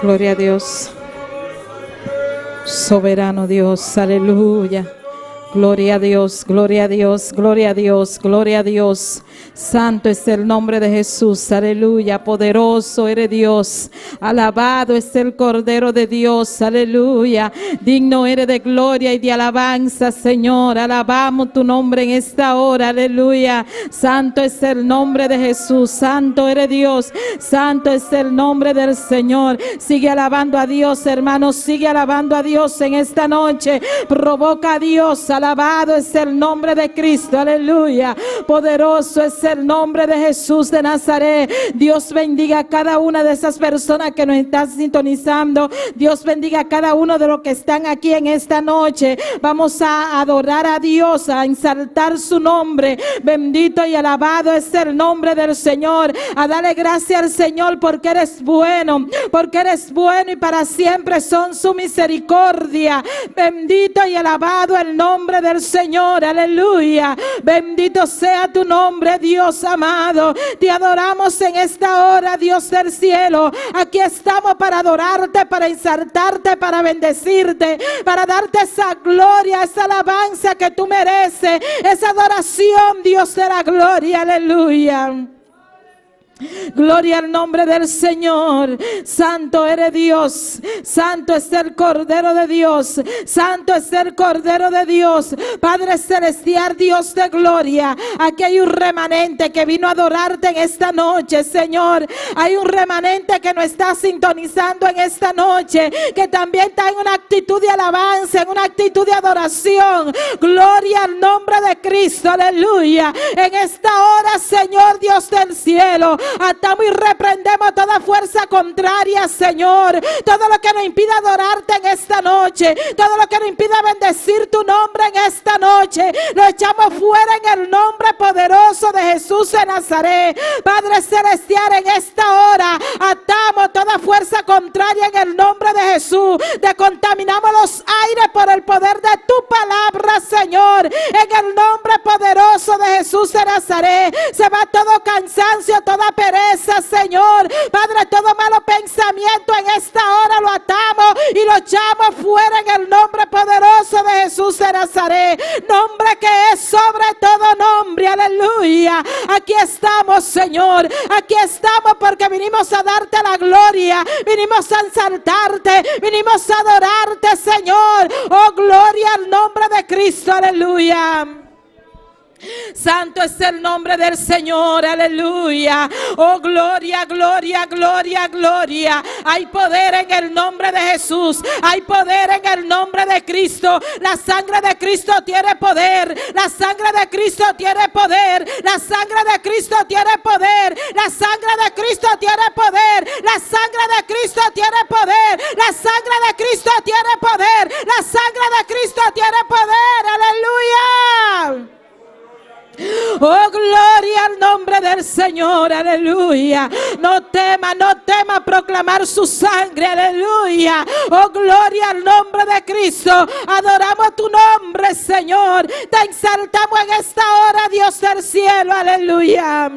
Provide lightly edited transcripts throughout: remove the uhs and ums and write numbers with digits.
Gloria a Dios. Soberano Dios, aleluya. Gloria a Dios, gloria a Dios, gloria a Dios, gloria a Dios. Santo es el nombre de Jesús, aleluya. Poderoso eres Dios, alabado es el Cordero de Dios, aleluya. Digno eres de gloria y de alabanza, Señor. Alabamos tu nombre en esta hora, aleluya. Santo es el nombre de Jesús, santo eres Dios, santo es el nombre del Señor. Sigue alabando a Dios, hermanos, sigue alabando a Dios en esta noche. Provoca a Dios, alabado es el nombre de Cristo, aleluya. Poderoso es el nombre de Jesús de Nazaret. Dios bendiga a cada una de esas personas que nos están sintonizando. Dios bendiga a cada uno de los que están aquí en esta noche. Vamos a adorar a Dios, a exaltar su nombre. Bendito y alabado es el nombre del Señor. A darle gracias al Señor porque eres bueno y para siempre son su misericordia. Bendito y alabado el nombre del Señor, aleluya. Bendito sea tu nombre, Dios amado. Te adoramos en esta hora, Dios del cielo. Aquí estamos para adorarte, para exaltarte, para bendecirte, para darte esa gloria, esa alabanza que tú mereces, esa adoración, Dios de la gloria, aleluya. Gloria al nombre del Señor. Santo eres Dios, santo es el Cordero de Dios, santo es el Cordero de Dios. Padre celestial, Dios de gloria, aquí hay un remanente que vino a adorarte en esta noche, Señor. Hay un remanente que nos está sintonizando en esta noche, que también está en una actitud de alabanza, en una actitud de adoración. Gloria al nombre de Cristo, aleluya. En esta hora, Señor Dios del cielo, atamos y reprendemos toda fuerza contraria, Señor. Todo lo que nos impide adorarte en esta noche, todo lo que nos impide bendecir tu nombre en esta noche, lo echamos fuera en el nombre poderoso de Jesús de Nazaret. Padre celestial, en esta hora atamos toda fuerza contraria en el nombre de Jesús. Decontaminamos los aires por el poder de tu palabra, Señor. En el nombre poderoso de Jesús de Nazaret se va todo cansancio, toda pereza, Señor. Padre, todo malo pensamiento en esta hora lo atamos y lo echamos fuera en el nombre poderoso de Jesús de Nazaret. Nombre que es sobre todo nombre, aleluya. Aquí estamos, Señor. Aquí estamos porque vinimos a darte la gloria, vinimos a exaltarte, vinimos a adorarte, Señor. Oh, gloria al nombre de Cristo, aleluya. Santo es el nombre del Señor, aleluya. Oh, gloria, gloria, gloria, gloria. Hay poder en el nombre de Jesús, hay poder en el nombre de Cristo. La sangre de Cristo tiene poder, la sangre de Cristo tiene poder, la sangre de Cristo tiene poder, la sangre de Cristo tiene poder, la sangre de Cristo tiene poder, la sangre de Cristo tiene poder, la sangre de Cristo tiene poder, aleluya. Oh, gloria al nombre del Señor, aleluya. No tema proclamar su sangre, aleluya. Oh, gloria al nombre de Cristo. Adoramos tu nombre, Señor. Te exaltamos en esta hora, Dios del cielo, aleluya.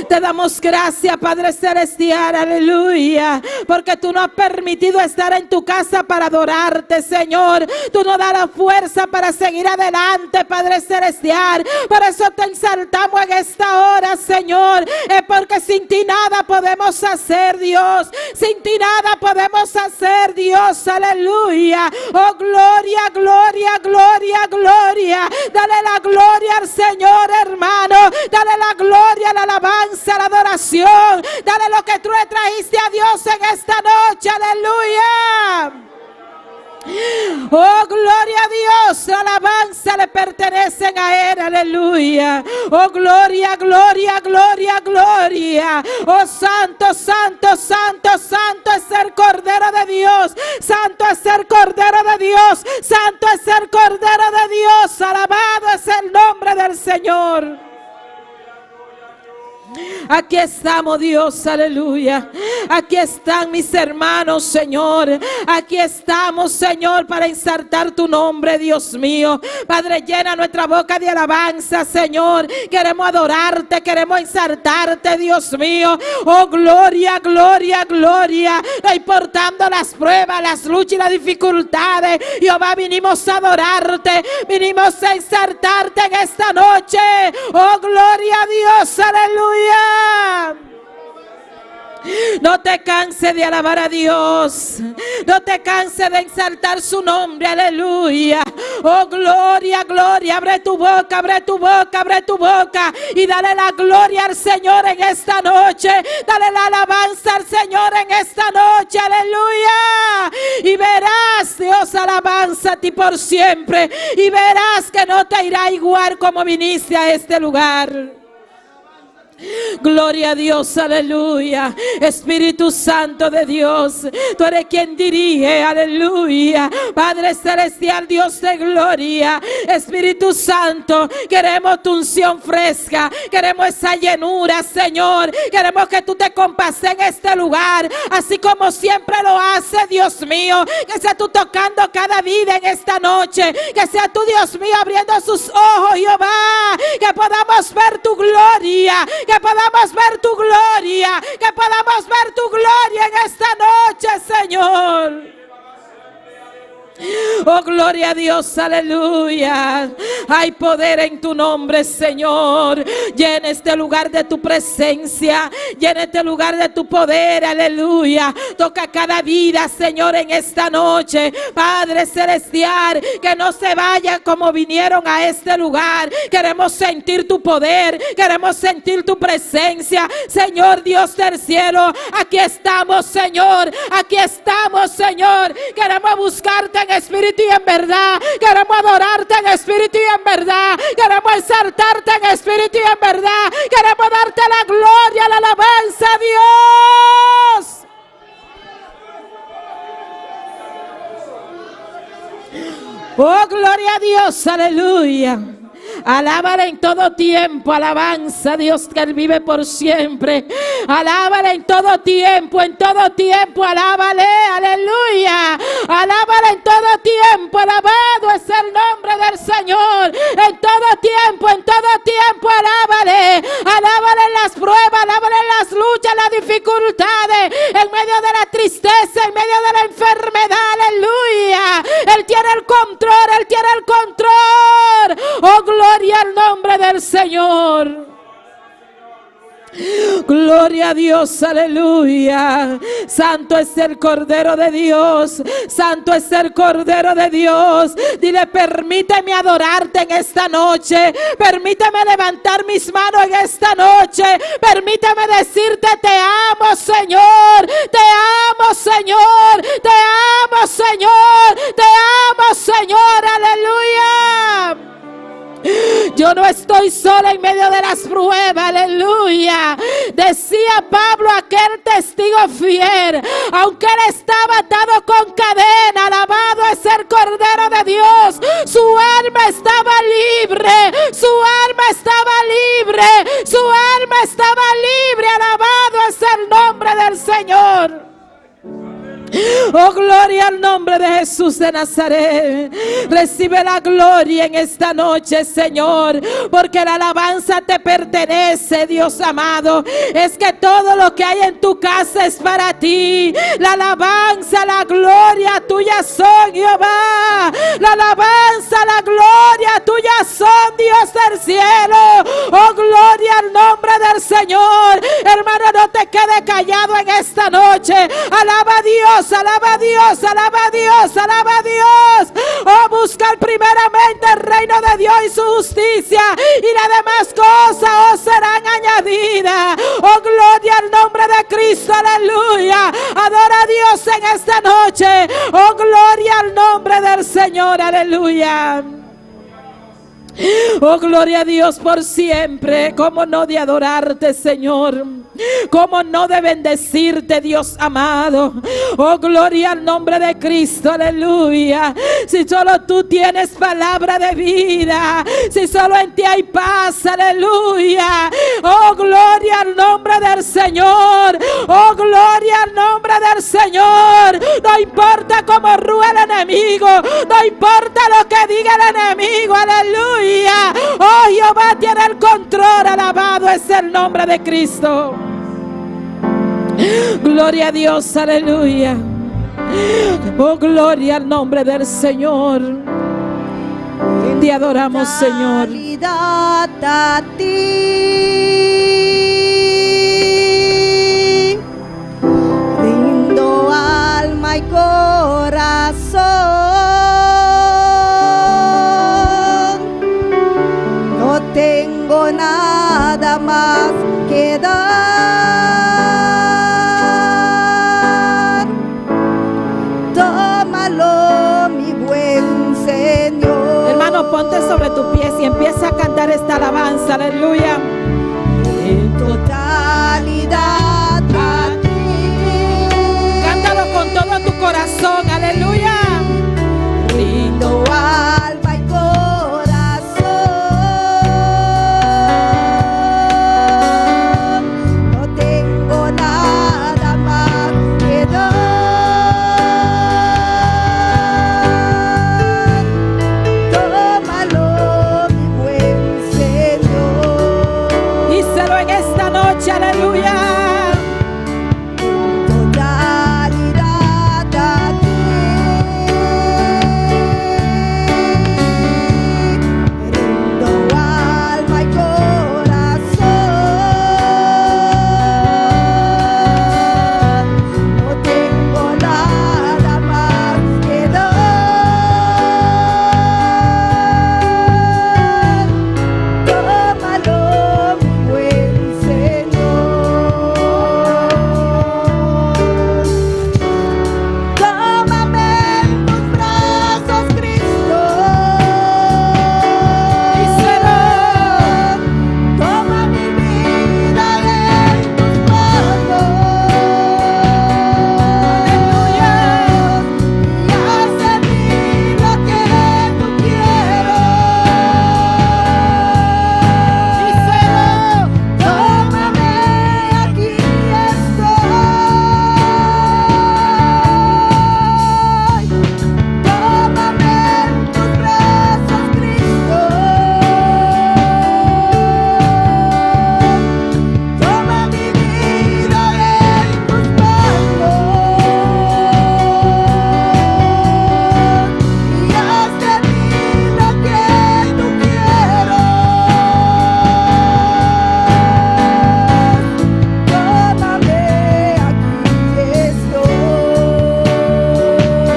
Te damos gracias, Padre celestial, aleluya, porque tú nos has permitido estar en tu casa para adorarte, Señor. Tú nos das la fuerza para seguir adelante, Padre celestial. Por eso te exaltamos en esta hora, Señor. Es porque sin ti nada podemos hacer, Dios. Sin ti nada podemos hacer, Dios, aleluya. Oh, gloria, gloria, gloria, gloria. Dale la gloria al Señor, hermano. Dale la gloria, la alabanza, la adoración. Dale lo que tú le trajiste a Dios en esta noche, aleluya. Oh, gloria a Dios, la alabanza le pertenecen a Él, aleluya. Oh, gloria, gloria, gloria, gloria. Oh, santo, santo, santo, santo es el Cordero de Dios. Santo es el Cordero de Dios. Santo es el Cordero de Dios. Alabado es el nombre del Señor. Aquí estamos, Dios, aleluya. Aquí están mis hermanos, Señor. Aquí estamos, Señor, para exaltar tu nombre, Dios mío. Padre, llena nuestra boca de alabanza, Señor. Queremos adorarte, queremos exaltarte, Dios mío. Oh, gloria, gloria, gloria. No importando las pruebas, las luchas y las dificultades, Jehová, vinimos a adorarte, vinimos a exaltarte en esta noche. Oh, gloria a Dios, aleluya. No te canses de alabar a Dios. No te canses de exaltar su nombre. Aleluya. Oh, gloria, gloria. Abre tu boca, abre tu boca, abre tu boca. Y dale la gloria al Señor en esta noche. Dale la alabanza al Señor en esta noche. Aleluya. Y verás, Dios, alabanza a ti por siempre. Y verás que no te irá igual como viniste a este lugar. Gloria a Dios, aleluya. Espíritu Santo de Dios, tú eres quien dirige, aleluya. Padre celestial, Dios de gloria, Espíritu Santo, queremos tu unción fresca, queremos esa llenura, Señor. Queremos que tú te compases en este lugar, así como siempre lo haces, Dios mío. Que sea tú tocando cada vida en esta noche, que sea tú, Dios mío, abriendo sus ojos, Jehová, que podamos ver tu gloria, que podamos ver tu gloria, que podamos ver tu gloria en esta noche, Señor. Oh, gloria a Dios, aleluya. Hay poder en tu nombre, Señor. Llena este lugar de tu presencia, llena este lugar de tu poder, aleluya. Toca cada vida, Señor, en esta noche, Padre celestial. Que no se vayan como vinieron a este lugar. Queremos sentir tu poder, queremos sentir tu presencia, Señor Dios del cielo. Aquí estamos, Señor, aquí estamos, Señor. Queremos buscarte en espíritu y en verdad. Queremos adorarte en espíritu y en verdad. Queremos exaltarte en espíritu y en verdad. Queremos darte la gloria, la alabanza, Dios. Oh, gloria a Dios, aleluya. Alábale en todo tiempo, alabanza a Dios que Él vive por siempre. Alábale en todo tiempo, alábale, aleluya. Alábale en todo tiempo, alabado es el nombre del Señor. En todo tiempo, alábale. Alábale en las pruebas, alábale en las luchas, las dificultades, en medio de la tristeza, en medio de la enfermedad, aleluya. Él tiene el control, Él tiene el control. Oh, gloria al nombre del Señor. Gloria a Dios, aleluya. Santo es el Cordero de Dios, santo es el Cordero de Dios. Dile, permíteme adorarte en esta noche, permíteme levantar mis manos en esta noche, permíteme decirte te amo, Señor, te amo, Señor, te amo, Señor, te amo, Señor, aleluya. Yo no estoy sola en medio de las pruebas, aleluya. Decía Pablo, aquel testigo fiel, aunque él estaba atado con cadena, alabado es el Cordero de Dios. Su alma estaba libre, su alma estaba libre, su alma estaba libre, alabado es el nombre del Señor. Oh, gloria al nombre de Jesús de Nazaret. Recibe la gloria en esta noche, Señor, porque la alabanza te pertenece, Dios amado. Es que todo lo que hay en tu casa es para ti. La alabanza, la gloria tuya son, Jehová. La alabanza, la gloria tuya son, Dios del cielo. Oh, gloria al nombre del Señor. Hermano, no te quedes callado en esta noche. Alaba a Dios, alaba a Dios, alaba a Dios, alaba a Dios. Oh, buscar primeramente el reino de Dios y su justicia, y las demás cosas os serán añadidas. Oh, gloria al nombre de Cristo, aleluya. Adora a Dios en esta noche. Oh, gloria al nombre del Señor, aleluya. Oh, gloria a Dios por siempre. ¿Cómo no de adorarte, Señor? ¿Cómo no de bendecirte, Dios amado? Oh, gloria al nombre de Cristo, aleluya. Si solo tú tienes palabra de vida, si solo en ti hay paz, aleluya. Oh, gloria al nombre del Señor. Oh, gloria al nombre del Señor. No importa cómo rúe el enemigo, no importa lo que diga el enemigo, aleluya. Oh, Jehová tiene el control, alabado es el nombre de Cristo. Gloria a Dios, aleluya. Oh, gloria al nombre del Señor. Te adoramos, Señor. A ti rindo alma y corazón. No tengo nada más que dar. Tómalo, mi buen Señor. Hermano, ponte sobre tus pies y empieza a cantar esta alabanza, aleluya. En totalidad a ti. Cántalo con todo tu corazón, aleluya. Rindo alma y corazón. No tengo nada más que dar. Tómalo, mi buen Señor. Díselo en esta noche, aleluya. Totalidad a ti. Rindo alma y corazón. No tengo nada más que dar. Tómalo, mi buen Señor. Tómame en tus brazos, Cristo. Díselo. Toma mi vida en tus manos. Aleluya. Y haz en mí lo que tú quieras. Díselo. Tómame, aquí estoy. Tómame en tus brazos, Cristo. Toma mi vida en tus manos. Y haz de mí lo que tú quieras. Tómame, aquí estoy.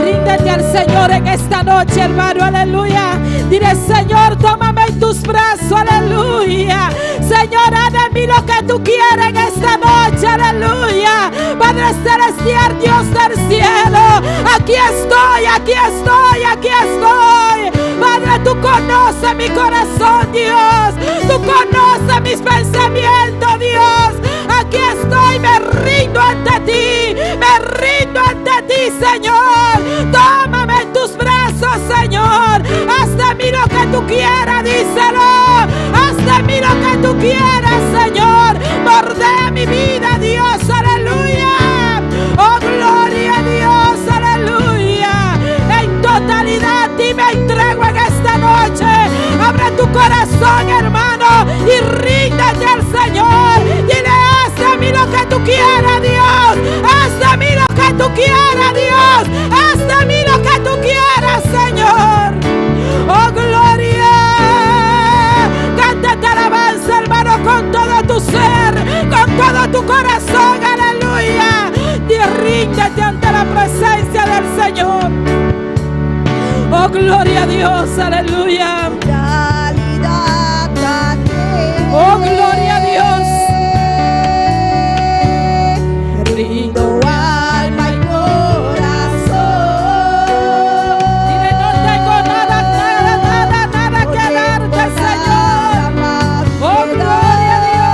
Ríndete al Señor en esta noche, hermano, aleluya. Dile, Señor, tómame en tus brazos, aleluya. Señor, haz de mí lo que tú quieres en esta noche, aleluya. Padre celestial, Dios del cielo, aquí estoy, aquí estoy, aquí estoy. Padre, tú conoces mi corazón, Dios. Tú conoces mis pensamientos, Dios. Aquí estoy, me rindo ante ti, me rindo ante ti, Señor. Tómame en tus brazos, Señor. Haz de mí lo que tú quieras, díselo. Haz de mí lo que tú quieras, Señor. Mordea mi vida, Dios, aleluya. Oh, gloria a Dios, aleluya. En totalidad a ti me entrego en esta noche. Abre tu corazón, hermano, y ríndete al Señor. Dile, haz de mí lo que tú quieras, Dios. Haz de mí lo que tú quieras, Dios. Haz de mí lo que tú quieras, Señor. Oh, gloria. Cántate alabanza, hermano, con todo tu ser, con todo tu corazón, aleluya. Y ríndete ante la presencia del Señor. Oh, gloria a Dios, aleluya. Totalidad a ti. Oh, gloria a Dios. Rindo alma y corazón. Dile, no tengo nada, nada, nada, nada que darte, Señor. Oh, gloria a Dios.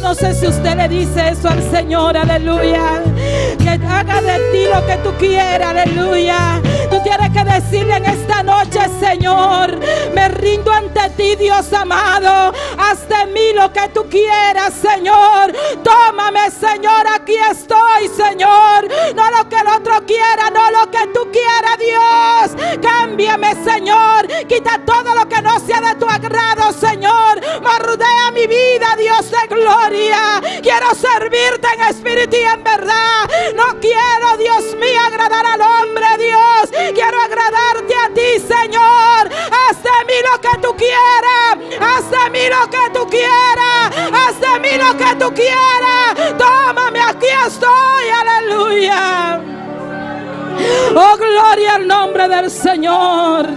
no sé si usted le dice eso al Señor, aleluya. Que haga de ti lo que tú quieras, aleluya. Tú tienes que decirle en esta noche: Señor, me rindo ante ti, Dios amado. Haz de mí lo que tú quieras, Señor. Tómame, Señor, aquí estoy, Señor. No lo que el otro quiera, no lo que tú quieras, Dios. Cámbiame, Señor. Quita todo lo que no sea de tu agrado, Señor. Moldea mi vida, Dios de gloria. Quiero servirte en espíritu y en verdad. No quiero, Dios mío, agradar al hombre, Dios. Quiero agradarte a ti, Señor. Haz de mí lo que tú quieras. Haz de mí lo que tú quieras. Haz de mí lo que tú quieras. Tómame, aquí estoy, aleluya. Oh, gloria al nombre del Señor.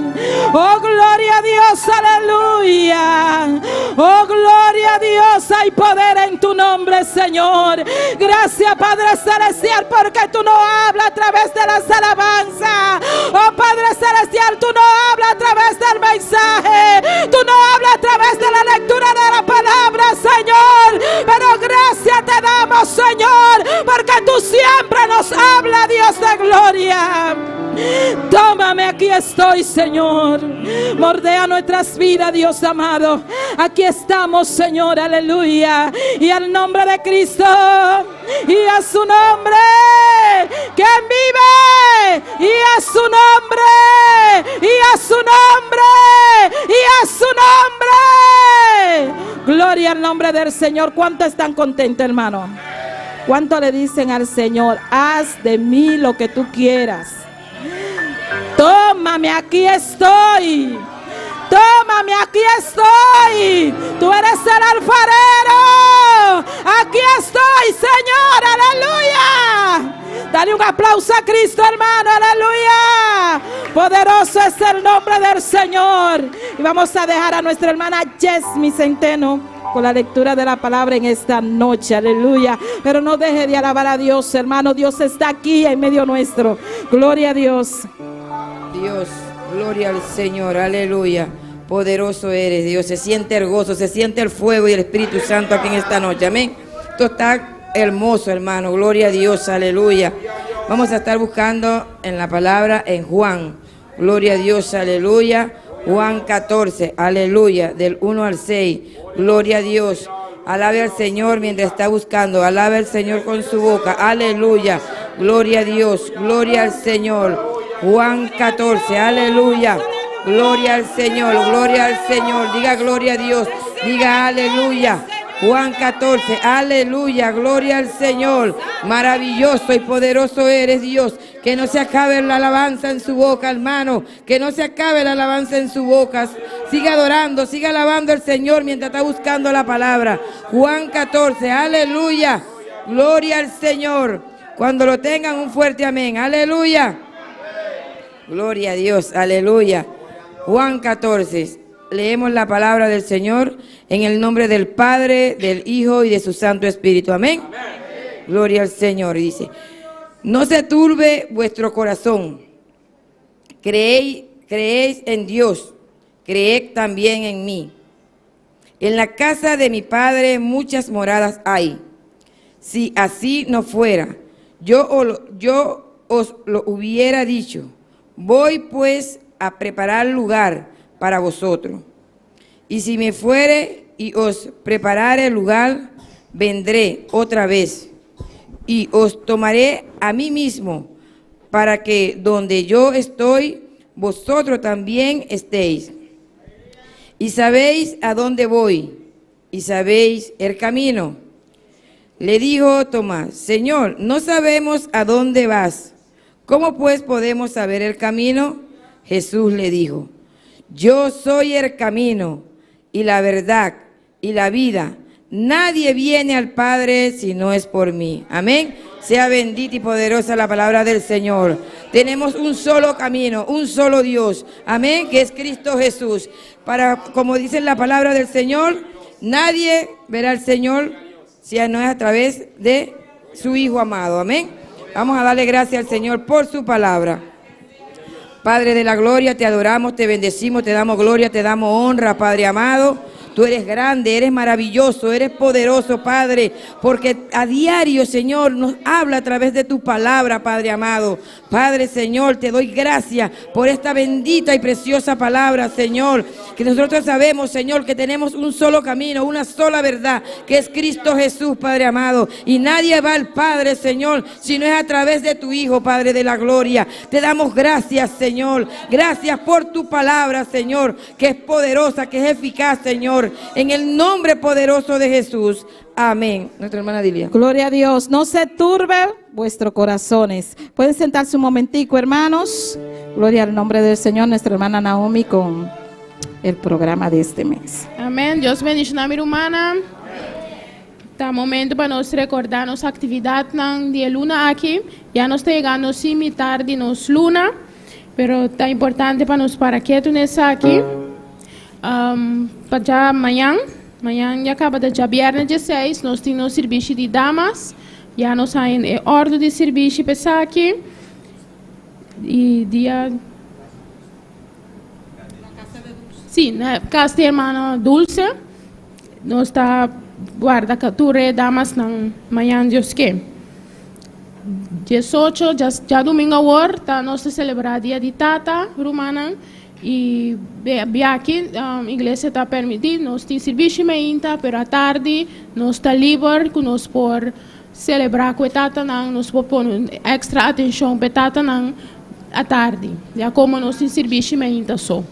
Oh, gloria a Dios, aleluya. Oh, gloria a Dios, hay poder en tu nombre, Señor. Gracias, Padre Celestial, porque tú no hablas a través de las alabanzas. Oh, Padre Celestial, tú no hablas a través del mensaje. Tú no hablas a través de la lectura de la palabra, Señor. Pero gracias te damos, Señor, porque tú siempre nos hablas, Dios de gloria. Tómame, aquí estoy, Señor. Moldea nuestras vidas, Dios amado. Aquí estamos, Señor, aleluya. Y al nombre de Cristo y a su nombre, quien vive, y a su nombre, y a su nombre, y a su nombre. Gloria al nombre del Señor. ¿Cuántos están contentos, hermano? ¿Cuánto le dicen al Señor: haz de mí lo que tú quieras? Tómame, aquí estoy. Tómame, aquí estoy. Tú eres el alfarero. Aquí estoy, Señor, aleluya. Dale un aplauso a Cristo, hermano, aleluya. Poderoso es el nombre del Señor. Y vamos a dejar a nuestra hermana Yesmi Centeno con la lectura de la palabra en esta noche, aleluya. Pero no deje de alabar a Dios, hermano. Dios está aquí en medio nuestro. Gloria a Dios. Dios, gloria al Señor, aleluya. Poderoso eres, Dios. Se siente el gozo, se siente el fuego y el Espíritu Santo aquí en esta noche, amén. Esto está hermoso, hermano. Gloria a Dios, aleluya. Vamos a estar buscando en la palabra en Juan. Gloria a Dios, aleluya. Juan 14, aleluya, del 1 al 6. Gloria a Dios. Alabe al Señor mientras está buscando. Alabe al Señor con su boca. Aleluya. Gloria a Dios. Gloria al Señor. Juan 14, aleluya. Gloria al Señor. Gloria al Señor. Diga gloria a Dios. Diga aleluya. Juan 14, aleluya, gloria al Señor. Maravilloso y poderoso eres, Dios. Que no se acabe la alabanza en su boca, hermano. Que no se acabe la alabanza en su boca. Siga adorando, siga alabando al Señor mientras está buscando la palabra. Juan 14, aleluya, gloria al Señor. Cuando lo tengan, un fuerte amén, aleluya. Gloria a Dios, aleluya. Juan 14. Leemos la palabra del Señor en el nombre del Padre, del Hijo y de su Santo Espíritu. Amén. Gloria al Señor. Dice: no se turbe vuestro corazón. Creéis en Dios. Creed también en mí. En la casa de mi Padre muchas moradas hay. Si así no fuera, yo os lo hubiera dicho. Voy pues a preparar lugar para vosotros. Y si me fuere y os preparare el lugar, vendré otra vez y os tomaré a mí mismo, para que donde yo estoy, vosotros también estéis. Y sabéis a dónde voy, y sabéis el camino. Le dijo Tomás: Señor, no sabemos a dónde vas. ¿Cómo pues podemos saber el camino? Jesús le dijo: yo soy el camino y la verdad y la vida. Nadie viene al Padre si no es por mí. Amén. Sea bendita y poderosa la palabra del Señor. Tenemos un solo camino, un solo Dios. Amén, que es Cristo Jesús. Como dice la palabra del Señor, nadie verá al Señor si no es a través de su Hijo amado. Amén. Vamos a darle gracias al Señor por su palabra. Padre de la gloria, te adoramos, te bendecimos, te damos gloria, te damos honra, Padre amado. Tú eres grande, eres maravilloso, eres poderoso, Padre, porque a diario, Señor, nos habla a través de tu palabra, Padre amado. Padre, Señor, te doy gracias por esta bendita y preciosa palabra, Señor, que nosotros sabemos, Señor, que tenemos un solo camino, una sola verdad, que es Cristo Jesús, Padre amado, y nadie va al Padre, Señor, si no es a través de tu Hijo, Padre de la gloria. Te damos gracias, Señor, gracias por tu palabra, Señor, que es poderosa, que es eficaz, Señor, en el nombre poderoso de Jesús. Amén. Nuestra hermana Dilia. Gloria a Dios. No se turben vuestros corazones. Pueden sentarse un momentico, hermanos. Gloria al nombre del Señor. Nuestra hermana Naomi con el programa de este mes. Amém. Deus bendiga minha irmã. Tá momento para nós recordar nossa atividade de luna aqui. Já nós chegando sim tarde nos luna, pero tá importante para nós para quieto nessa aqui. Para já amanhã já acaba de já viernes 16, nós temos serviço de damas. Já nós em ordem de serviço para aqui. E dia sim, na casa da irmã Dulce, nós está guarda captura damas na manhã de hoje. 18, já domingo agora, tá nós celebrar dia de Tata romana e aqui a igreja está permitido, nós temos serviço ainda, pero à tarde nós está livre que nós por celebrar com a Tata, nós por pôr extra atenção para Tata à tarde, já como nós temos serviço ainda só.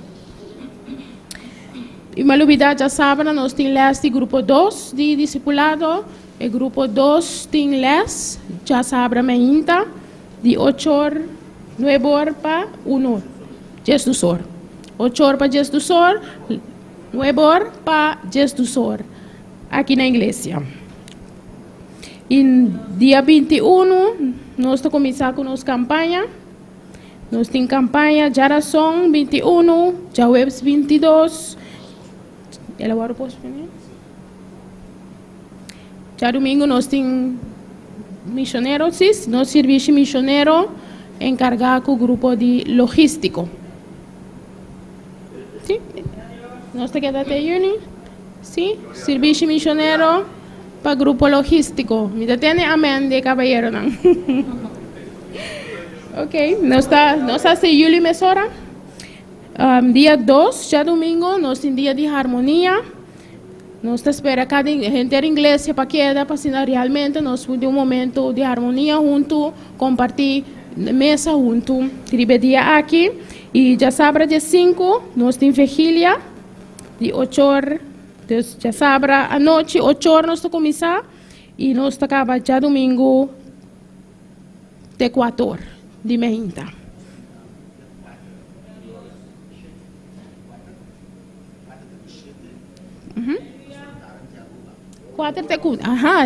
E uma novidade já sabe, nós temos de grupo 2 de discipulado. O grupo 2 tem les, já sabe ainda, de 8 horas, 9 horas para 1 hora. 10 horas. 8 horas para 10 horas, 9 horas para 10 horas. Aqui na igreja. E dia 21, nós estamos começando com nossa campanha. Nós temos campanha de oração 21, já webs 22. Ela agora posso venir? Já domingo nós temos missionários, nós serviço missionário encarregado com o grupo de logístico. Sim? Nós temos até junho? Sim? Serviço missionário para o grupo logístico. Me detém amém de caballero, não? Ok, nós estamos em julho e mesora. Dia 2, já domingo, nós temos dia de harmonia. Nós esperamos cada gente da igreja para quedar, para ensinar realmente nós temos momento de harmonia junto, compartilhar mesa junto. Tribe dia aqui. E já sábado, dia 5, nós temos vigília de 8 horas. Já sábado à noite, 8 horas nós começamos. E nós acaba já domingo de 4 horas de manhã.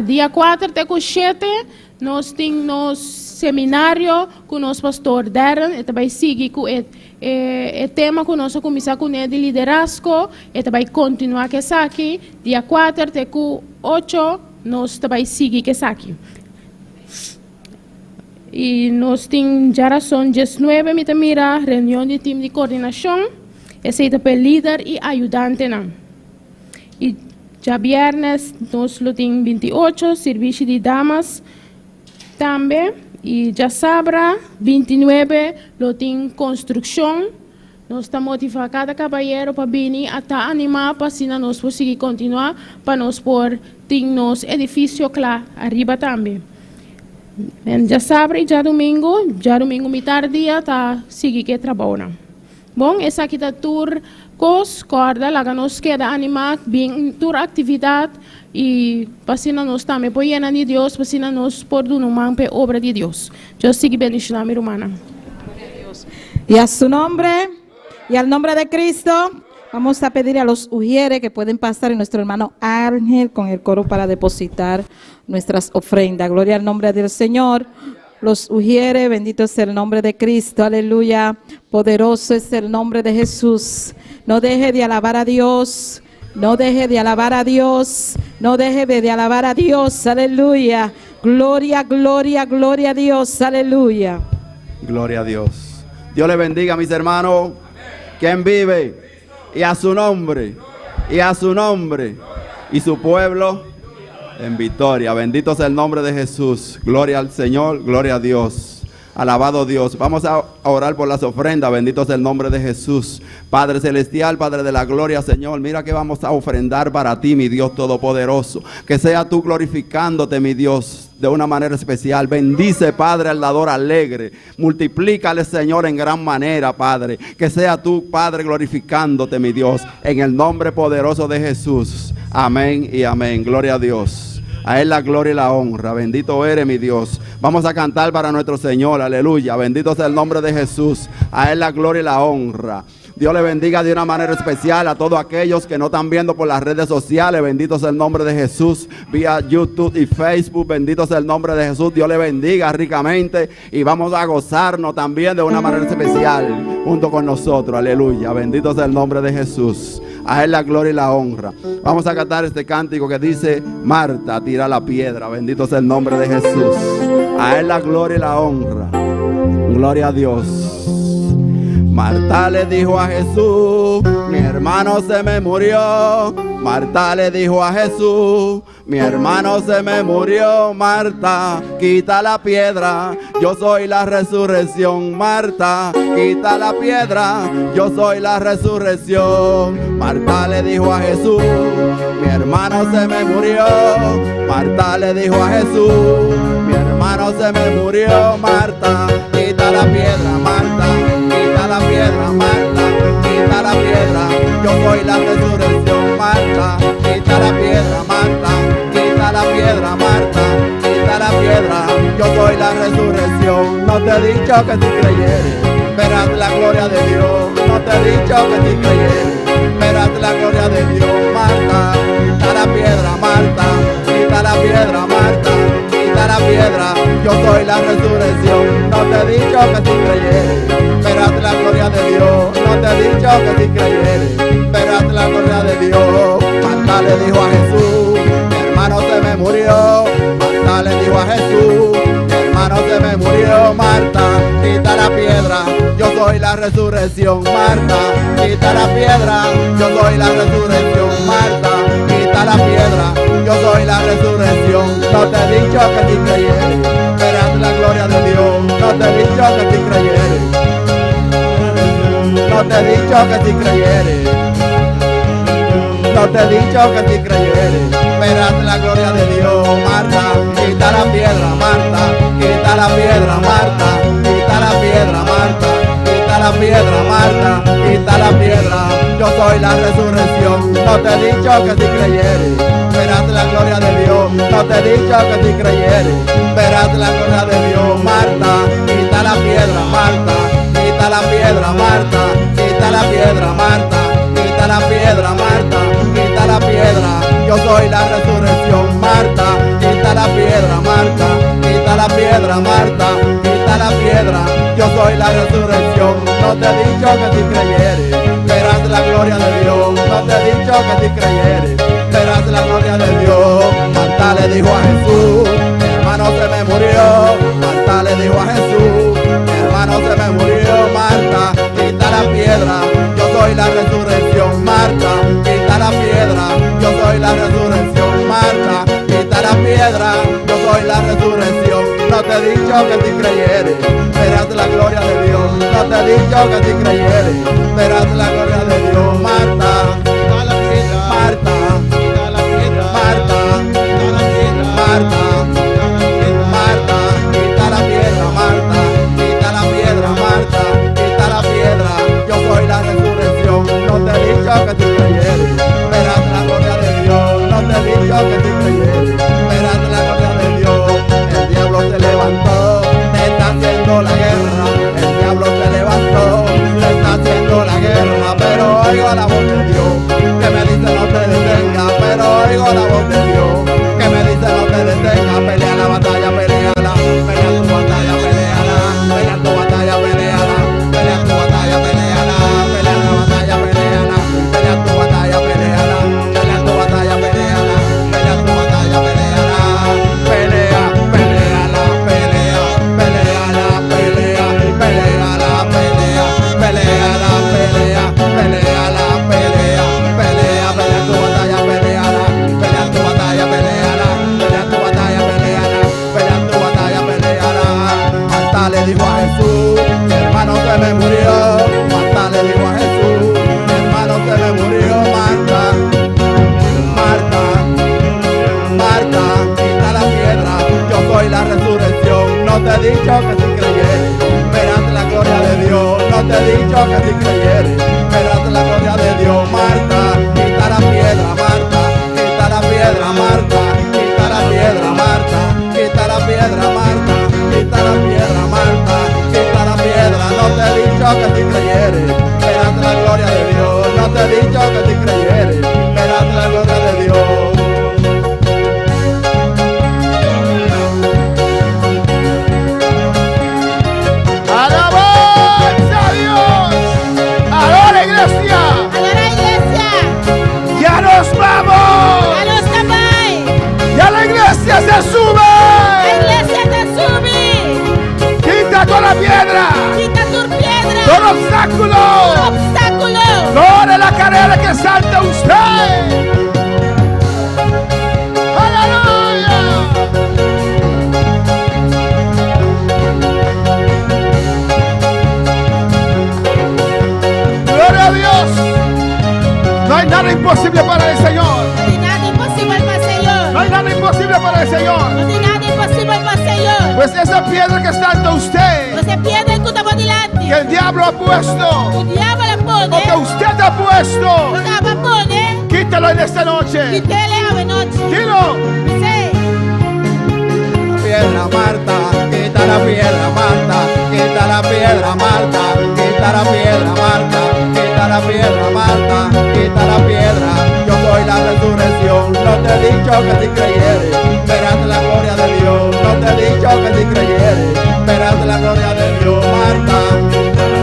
Dia 4 até 7, nós temos seminário com o nosso pastor Darren, e também seguir com o tema que nós começamos com ele de liderazgo, e também continuar com isso aqui. Dia 4 até 8, nós também seguir com isso aqui. E nós temos já razão 19, me mira reunião de time de coordenação, esse é também líder e ajudante não. E já viernes, nós temos 28, serviço de damas também. E já sábado, 29, tem construção. Nós estamos motivando cada caballeiro para vir até animar, para assim nós conseguir continuar, para nós pôr nosso edifício claro, arriba também. Já sábado e já domingo me tarde, está seguir que trabalho. Bom, essa aqui é a tour corda, lá nos queda animar, bem tour atividade e para nós também apoiando de Deus, para nós por no manpe obra de Deus. Eu sigo bendicionando mi hermana. Y a su nombre y al nombre de Cristo, vamos a pedir a los ujieres que pueden pasar y nuestro hermano Ángel con el coro para depositar nuestras ofrendas. Gloria al nombre del Señor. Los ujieres, bendito es el nombre de Cristo, aleluya, poderoso es el nombre de Jesús. No deje de alabar a Dios, no deje de alabar a Dios, no deje de alabar a Dios, aleluya. Gloria, gloria, gloria a Dios, aleluya. Gloria a Dios. Dios le bendiga, mis hermanos. ¿Quién vive? Y a su nombre. y a su nombre y su pueblo en victoria. Bendito sea el nombre de Jesús. Gloria al Señor, gloria a Dios. Alabado Dios. Vamos a orar por las ofrendas. Bendito sea el nombre de Jesús. Padre celestial, Padre de la gloria, Señor. Mira que vamos a ofrendar para ti, mi Dios todopoderoso. Que sea tú glorificándote, mi Dios, de una manera especial. Bendice, Padre, al dador alegre. Multiplícale, Señor, en gran manera, Padre. Que sea tú, Padre, glorificándote, mi Dios, en el nombre poderoso de Jesús. Amén y amén. Gloria a Dios. A Él la gloria y la honra. Bendito eres, mi Dios. Vamos a cantar para nuestro Señor. Aleluya. Bendito sea el nombre de Jesús. A Él la gloria y la honra. Dios le bendiga de una manera especial a todos aquellos que no están viendo por las redes sociales. Bendito sea el nombre de Jesús. Vía YouTube y Facebook. Bendito sea el nombre de Jesús. Dios le bendiga ricamente. Y vamos a gozarnos también de una manera especial junto con nosotros. Aleluya. Bendito sea el nombre de Jesús. A Él la gloria y la honra. Vamos a cantar este cántico que dice: Marta, tira la piedra. Bendito sea el nombre de Jesús. A Él la gloria y la honra. Gloria a Dios. Marta le dijo a Jesús: mi hermano se me murió. Marta le dijo a Jesús: mi hermano se me murió. Marta, quita la piedra, yo soy la resurrección. Marta, quita la piedra, yo soy la resurrección. Marta le dijo a Jesús: mi hermano se me murió. Marta le dijo a Jesús: mi hermano se me murió. Marta, quita la piedra. Marta, quita la piedra. Marta, quita la piedra, yo soy la resurrección. Marta, quita la piedra. Marta, quita la piedra. Marta, quita la piedra, yo soy la resurrección. No te he dicho que si creyeres verás la gloria de Dios. No te he dicho que si creyeres verás la gloria de Dios. Marta, quita la piedra. Marta, quita la piedra. Marta, quita la piedra, yo soy la resurrección. No te he dicho que si creyeres verás la gloria de Dios. No te he dicho que si creyeres verás la gloria de Dios. Marta le dijo a Jesús: mi hermano se me murió. Marta le dijo a Jesús: mi hermano se me murió. Marta, quita la piedra, yo soy la resurrección. Marta, quita la piedra, yo soy la resurrección. Marta, quita la piedra, yo soy la resurrección. No te he dicho que si creyeres verás la gloria de Dios. No te he dicho que si creyeres. No te he dicho que si creyeres. No te he dicho que si creyeres verás la gloria de Dios. Marta, quita la piedra. Marta, quita la piedra. Marta, quita la piedra. Marta, quita la piedra. Marta, quita la piedra, yo soy la resurrección. No te he dicho que si creyeres verás la gloria de Dios. No te he dicho que si creyeres verás la gloria de Dios. Marta, quita la piedra. Marta, quita la piedra. Marta, quita la piedra. Marta, quita la piedra. Marta, quita la piedra, yo soy la resurrección. Marta, quita la piedra. Marta, quita la piedra. Marta, quita la piedra, yo soy la resurrección. No te he dicho que si creyeres verás la gloria de Dios. No te he dicho que si creyeres verás la gloria de Dios. Marta le dijo a Jesús: mi hermano se me murió. Marta le dijo a Jesús: mi hermano se me murió. Marta, quita la piedra, yo soy la resurrección. Marta, quita la piedra, yo soy la resurrección. Marta, quita la piedra, yo soy la resurrección. No te he dicho que si creyeres verás la gloria de Dios. No te he dicho que si creyeres verás la gloria de Dios. Marta, quita la piedra. Marta, quita la piedra. Marta, quita la piedra. Marta, Marta, quita la piedra. Marta, quita la piedra. Marta, quita la piedra, yo soy la resurrección. No te he dicho que si creyeres verás la gloria de Dios. No te he dicho que si creyeres verás la gloria de Dios. El diablo se levantó, te está haciendo la guerra. El diablo se levantó, te está haciendo la guerra. Pero oigo la voz de Marta, quita la piedra, yo soy la resurrección. No te he dicho que si creyeres, verás la gloria de Dios. No te he dicho que si creyeres, verás la gloria de Dios. Marta, quita la piedra, Marta, quita la piedra, Marta, quita la piedra, Marta, quita la piedra, Marta, quita la piedra, Marta, quita la piedra. No te he dicho que si creyeres, verás la gloria de Dios. No te he dicho que si creyeres, verás la gloria de Dios. ¡Alabanza a Dios! ¡Adora, iglesia! Adora, iglesia. ¡Ya nos vamos! Ya los tapay. ¡Ya la iglesia se La sube! iglesia te sube. ¡Quita toda la piedra! Quita tu piedra. ¡Todo obstáculo! Obstáculo. ¡Toda la carrera que salta usted! ¡Aleluya! ¡Gloria a Dios! No hay nada imposible para el Señor. No hay nada imposible para el Señor. No hay nada imposible para el Señor. No hay nada imposible para el Señor. Pues esa piedra que está ante usted, No se pierde en tu que delante. el diablo ha puesto, Tu diablo le o que pone. usted ha puesto, Tu diablo pone. quítalo en esta noche. Y te le abre noche. Dilo. Dice. Piedra, Marta, quita la piedra, Marta, quita la piedra, Marta, quita la piedra, Marta, quita la piedra, Marta, quita la piedra. Yo soy la resurrección. No te he dicho que si creyeres, verás la gloria de Dios. No te he dicho que si creyeres, verás la gloria de Dios. Marta,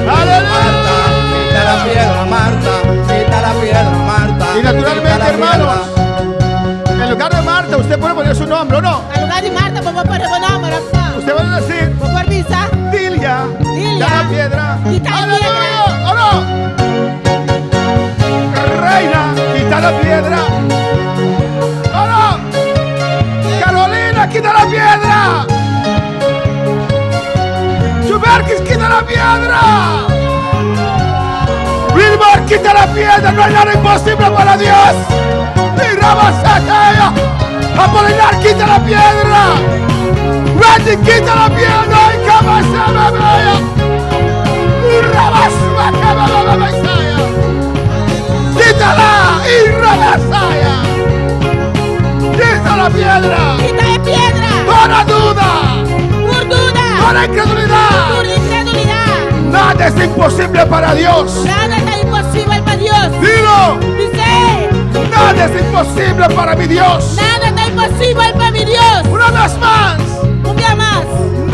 Marta, quita la piedra, Marta, quita la piedra, Marta. Y naturalmente, quita la hermanos, piedra. en lugar de Marta, usted puede poner su nombre, ¿o no? Al lugar de Marta, vamos por el nombre. Usted va a decir, Por visa. Dilia, Dilia, quita la piedra. quita la ¡Aleluya! piedra. ¿O no? Reina, quita la piedra. ¿O no? Carolina, quita la piedra. Chuberkis, quita la piedra. Wilmar, quita la piedra. No hay nada imposible para Dios. Ni Rabasakaya. Apolinar, quita la piedra. Randy, quita la piedra. Y Kabasababaya. Rabasakabababaya. Quítala. Y Rabasaya. Quita la piedra. Quita la piedra. Toda duda. Por duda. Toda incredulidad. Por incredulidad. Nada es imposible para Dios. Nada está imposible para Dios. Dilo. Dice. Nada es imposible para mi Dios. Nada está imposible para mi Dios. Una vez más. Un día más.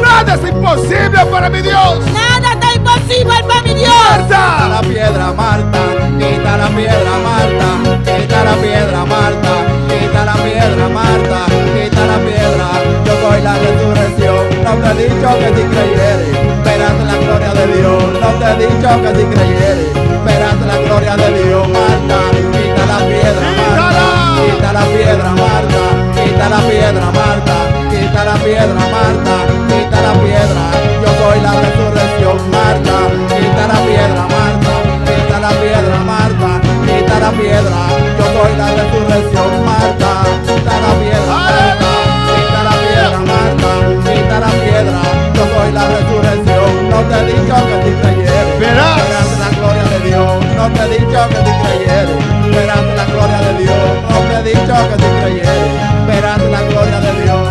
Nada es imposible para mi Dios. Nada está imposible para mi Dios. Quita Marta. la piedra, Marta, quita la piedra, Marta, quita la piedra, Marta, quita la piedra, Marta, quita la piedra. Yo soy la resurrección. No te he dicho que si creyeres, verás la gloria de Dios. No te he dicho que si creyeres, verás la gloria de Dios. Marta, quita la piedra, Marta, quita la piedra, Marta, quita la piedra, Marta, quita la piedra, Marta, quita la piedra. Yo soy la resurrección, Marta, quita la piedra, Marta, quita la piedra, Marta, quita la piedra. Yo soy la resurrección, Marta, quita la piedra, Marta, quita la piedra, Marta, quita la piedra. Yo soy la resurrección. No te he dicho que si creyeres, Verás. la gloria de Dios. No te he dicho que si creyeres, verás la gloria de Dios. No te he dicho que si creyeres, verás la gloria de Dios.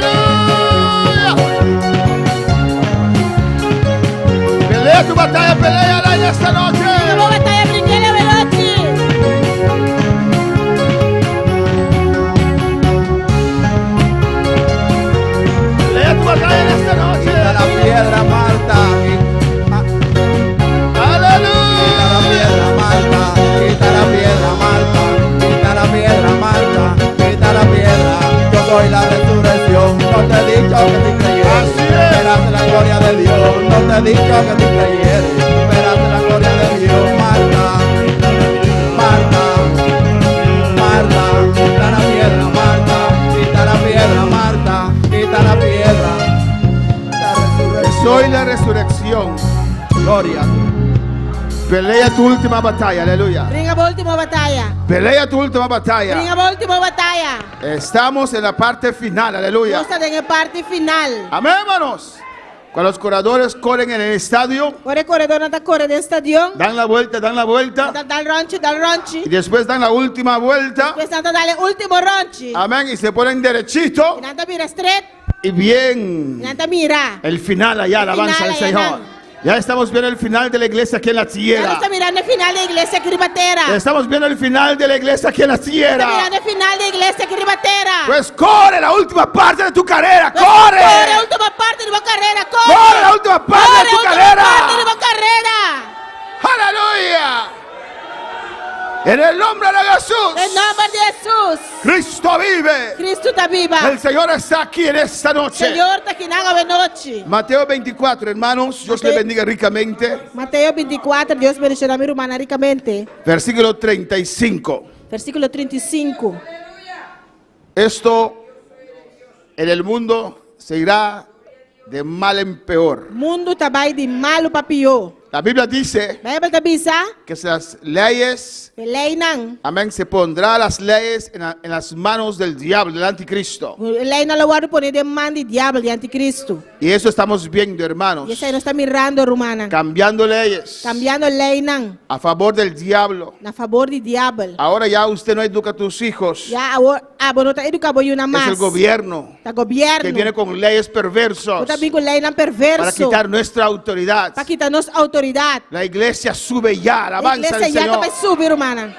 Aleluya. Pelea tu batalla, pelea en esta noche. Vamos a batalla brinquela veloce. Pelea tu batalla en esta noche. Quita la piedra, Marta. Quita la Aleluya. piedra, Marta. Quita la piedra, Marta. Quita la piedra, Marta. Quita la piedra. Yo soy la resurrección. No te he dicho que si creyeres, Así es. verás la gloria de Dios. No te he dicho que si creyeres, verás la gloria de Dios. Marta, Marta, Marta. Quita la piedra, Marta. Quita la piedra, Marta. Quita la piedra. piedra. Soy la resurrección. Gloria. Pelea tu última batalla, aleluya. Bringa a última batalha. Pelea tu última batalla. Bringa a última batalha. Estamos en la parte final, aleluya. Nós estamos na parte final. Amén, hermanos. Cuando los corredores corren en el estadio, Agora o corredor está correndo no estadião. dan la vuelta, Dá o ronche. y después dan la última vuelta. Depois está dando o último ronche. Amén, y se ponen derechito E nada mira straight. y bien. E nada mira. El final allá, alabanza final al allá, Señor. nan. Ya estamos viendo el final de la iglesia aquí en la Já tierra. está mirando o final da igreja aqui de Batera. Estamos viendo el final de la iglesia aquí en la Está tierra. mirando o final da igreja aqui de Batera. Pues corre la última parte de tu carrera, Corre a corre. última parte de uma carreira. Corre. Corre la última parte Corre de tu a última carrera. parte de uma carreira. Aleluya. En el nombre de Jesús. Em nome de Jesus. Cristo vive. Cristo está viva. El Señor está aquí en esta O noche. Senhor está aqui na noite. Mateo 24, hermanos, Dios le bendiga ricamente. Mateus 24, Deus bendicioná mi irmã ricamente. Versículo 35. Versículo 35. Esto en el mundo se irá de mal en peor. Mundo está vai de malo para pior. La Biblia dice Bíblia está bisa, que las leyes, lei não. amén, se pondrá las leyes en las manos del diablo, del anticristo. Lei não vai poner de mão de diabo de anticristo. Y eso estamos viendo, E hermanos, isso aí nós está mirando, romana. cambiando leyes Cambiando lei não, a favor del diablo. na favor de diabo. Ahora ya usted no educa a tus hijos, Já a não está educando uma es mais. el gobierno Tá que governo. viene con leyes perversos Tá com lei não para perverso. quitar nuestra autoridad. Para quitar nossa autoridade. La iglesia sube ya, A alabanza al igreja já Señor. vai subir, romana.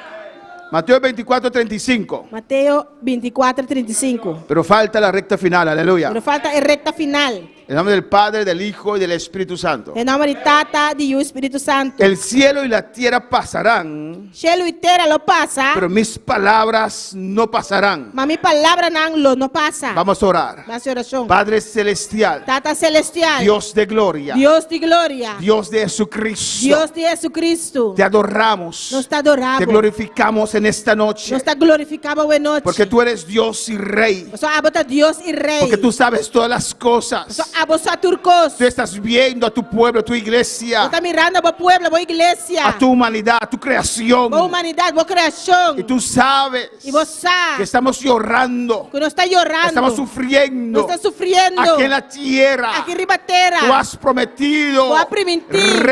Mateo 24, 35. Mateus 24, 35. Pero falta la recta final, aleluya. Pero falta a recta final. En nombre del Padre, del Hijo y del Espíritu Santo. Em nome de Tata, de Espírito Santo. El cielo y la tierra pasarán, Cielo e terra lo passa, pero mis palabras no pasarán. mas minha palavra não passa. Vamos a orar. Vai ser oração. Padre celestial, Tata celestial, Dios de gloria, Deus de glória, Dios de Jesucristo, Deus de Jesucristo. te adoramos, Nos está adorando. te glorificamos en esta noche, Nos está glorificado hoje noite. porque tú eres Dios y Rey, Só abota Deus e Rei. porque tú sabes todas las Só cosas. abota turcos. Tú estás viendo a tu pueblo, a tu iglesia, Está mirando a pueblo, a igreja, a tu humanidad, a tu creación, a humanidade, a criação. y tú sabes E você que estamos llorando, que não está chorando, estamos sufriendo não está sofrendo. aquí en la tierra. Aqui riba terra. Tú has prometido Tú has prometido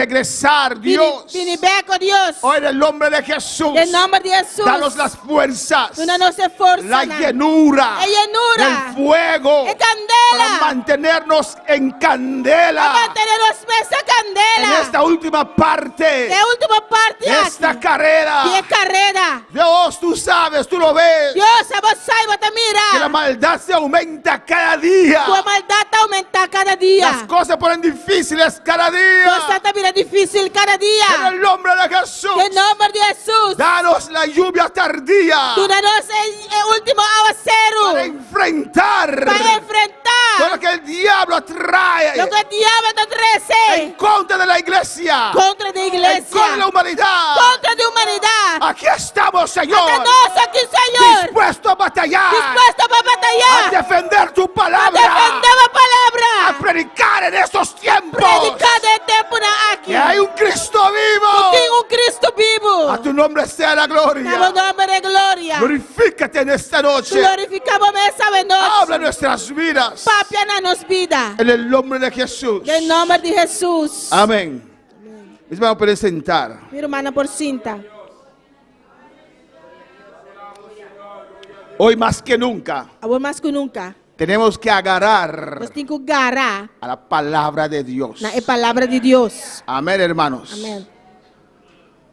regresar, Dios. Vini beco, Deus. Hoy en el nombre de Jesús, Em nome de Jesus. danos las fuerzas, Tu não se força. la não. llenura, É llenura. el fuego É candela. para mantenernos en candela Mantener os pés a en candela. esta última parte É a última parte de esta aqui. carrera. Que é carreira. Dios, tú sabes, tú lo ves, Deus, a você saiba te que la mira. maldad se aumenta cada día. Tua maldade está aumentar cada dia. Las cosas se ponen difíciles cada día. Você tá mira difícil cada En dia. el nombre de Jesús, Em nome de Jesus. danos la lluvia tardía Tu danos é o último para aguacero. enfrentar Para todo enfrentar lo que el diablo trae lo que o diabo te en oferece contra de la iglesia, contra a en igreja. contra de la humanidad. Contra a humanidade. Aquí estamos, Señor, Até nós aqui, Senhor. dispuestos a batallar, Disposto para a batalhar. defender tu A palabra, defender a a palavra. predicar en estos tiempos Predicar de tempo na aqui. que hay un Cristo vivo. Tem Cristo vivo. A tu nombre sea la Damos gloria. nome de glória. Glorifícate en esta noche. Glorificamos essa Habla noite. nuestras vidas Papia na nos vida. en el nombre de Jesús. Em nome de Jesus. Amén. Mis hermanos, pueden sentar. Minha irmã por cinta. Hoy más que nunca Agora mais que nunca. tenemos que agarrar Nós temos que agarrar a la palabra de Dios. na palavra de Deus. Amén, hermanos. Amém.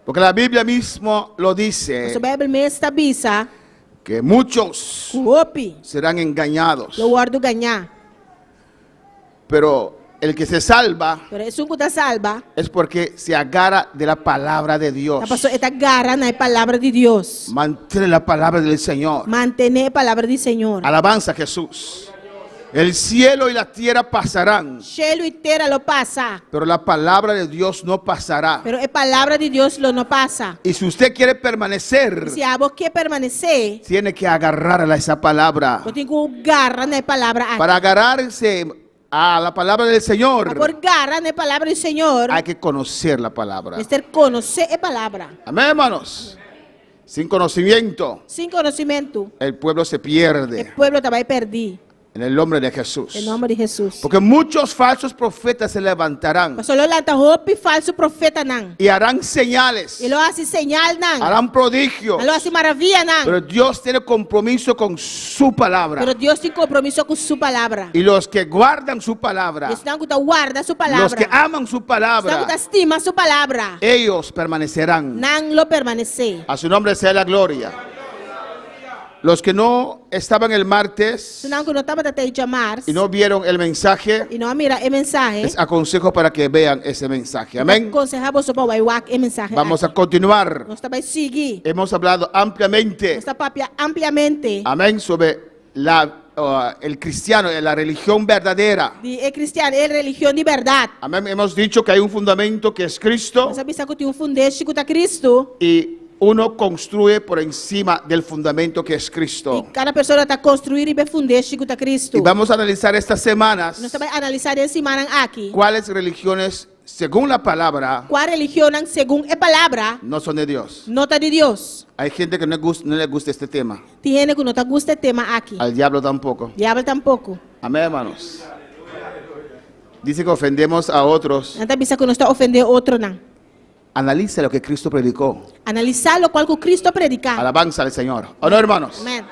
Porque la Biblia mismo lo dice, A Bíblia mesmo está bisa. que muchos Opi. serán engañados. Lo guardo ganhar. Pero el que se salva Pero é um que está salva. es porque se agarra de la palabra de Dios. A pessoa está agarra na palavra de Deus. Mantén la palabra del Señor. Mantener a palavra do Senhor. Alabanza a Jesús. El cielo y la tierra pasarán, Cielo e terra lo passa, pero la palabra de Dios no pasará. pero a palavra de Deus lo não passa. Y si usted quiere permanecer, Se a você permanecer, tiene que agarrar a esa palabra. você tem que agarrar na palavra aqui. Para agarrarse a la palabra del Señor, Para agarrar na palavra do Senhor, hay que conocer la palabra. é ter conhecer a palavra. Amén, hermanos. Sin conocimiento, Sem conhecimento, el pueblo se o pierde. povo também perde. En el nombre de Jesús. Em nome de Jesus. Porque muchos falsos profetas se levantarán Pastor lanta roupa falso profeta não. y harán señales, Ele hace señal não. harán prodigios. Ele hace maravilha não. Pero Dios tiene compromiso con su palabra. Pero Deus tem compromisso com sua palavra. Y los que guardan su palabra, Estão que guarda sua los que palavra. aman su Estão palabra, que estima sua palavra. ellos permanecerán. Não lo permanecer. A su nombre sea la gloria. Los que no estaban el martes Senão que não estava até chamar y no vieron el mensaje, e não mira o mensagem. les aconsejo para que vean ese mensaje. Amén. Aconselhava sobre o waiwak o mensagem. Vamos a continuar. Nós também seguir. Hemos hablado ampliamente, Nós papia ampliamente amén, sobre el cristiano, la religión verdadera. de cristiano, é religião de verdade. Amén. Hemos dicho que hay un fundamento que es Cristo Nós sabemos que tem fundamento que está Cristo. y uno construye por encima del fundamento que es E Cristo. cada pessoa está construindo e bem fundamento que está Cristo. Y vamos a analizar estas semanas Nós também analisar essa semana aqui. cuáles religiones, según la palabra, Qual religião, segundo a palavra, no son de Dios. não está de Deus. Hay gente que no le gusta este tema. Tem gente que não está gosta do tema aqui. Al diablo tampoco. Diabo tampouco. Amén, hermanos. Dice que ofendemos a otros. Não está pensando que não está ofendendo outro, não. Analice lo que Cristo predicó. Analisar o qual que Cristo predicar. Alabanza al Señor. ¿O no, hermanos? Amém.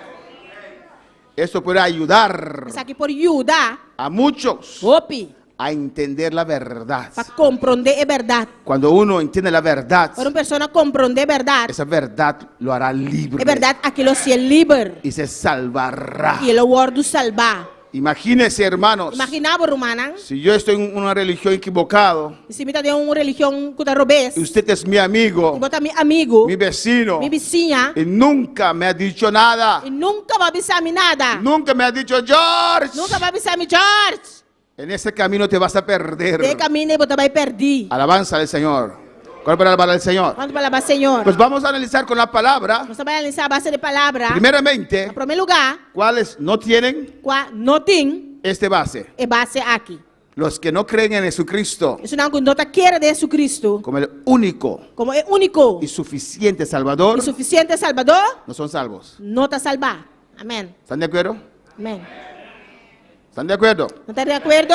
Esto puede ayudar Mas aqui por ajudar, a muchos opi, a entender la verdad. para compreender a verdade. Cuando uno entiende la verdad, Para uma pessoa compreender a verdade, esa verdad lo hará libre a verdade aquilo se é livre. y se salvará. E ele guarda salvar. Imagínense, hermanos, Imaginava, romana, si yo estoy en una religión equivocado se me está de uma religião que está robês, y usted es mi amigo, e bota meu amigo, mi vecino, minha vizinha, y nunca me ha dicho nada, e nunca vai avisar me nada. nunca me ha dicho, George, Nunca vai avisar me, George. en ese camino te vas a perder. De caminho e bota vai perder. Alabanza al Señor. ¿Cuál para alabar al Señor? Quando palavra Senhor, Pues vamos a analizar con la palabra, nós vamos analisar a base de palavra. primeramente, Em primeiro lugar, cuáles no tienen qual não tem este base. é base aqui. Los que no creen en Jesucristo Isso não não está queira de Jesus Cristo como el único como é único y suficiente Salvador, e suficiente Salvador, no son salvos. não está salvar. Amém. ¿Están de acuerdo? Amém. ¿Están de acuerdo? Não está de acordo?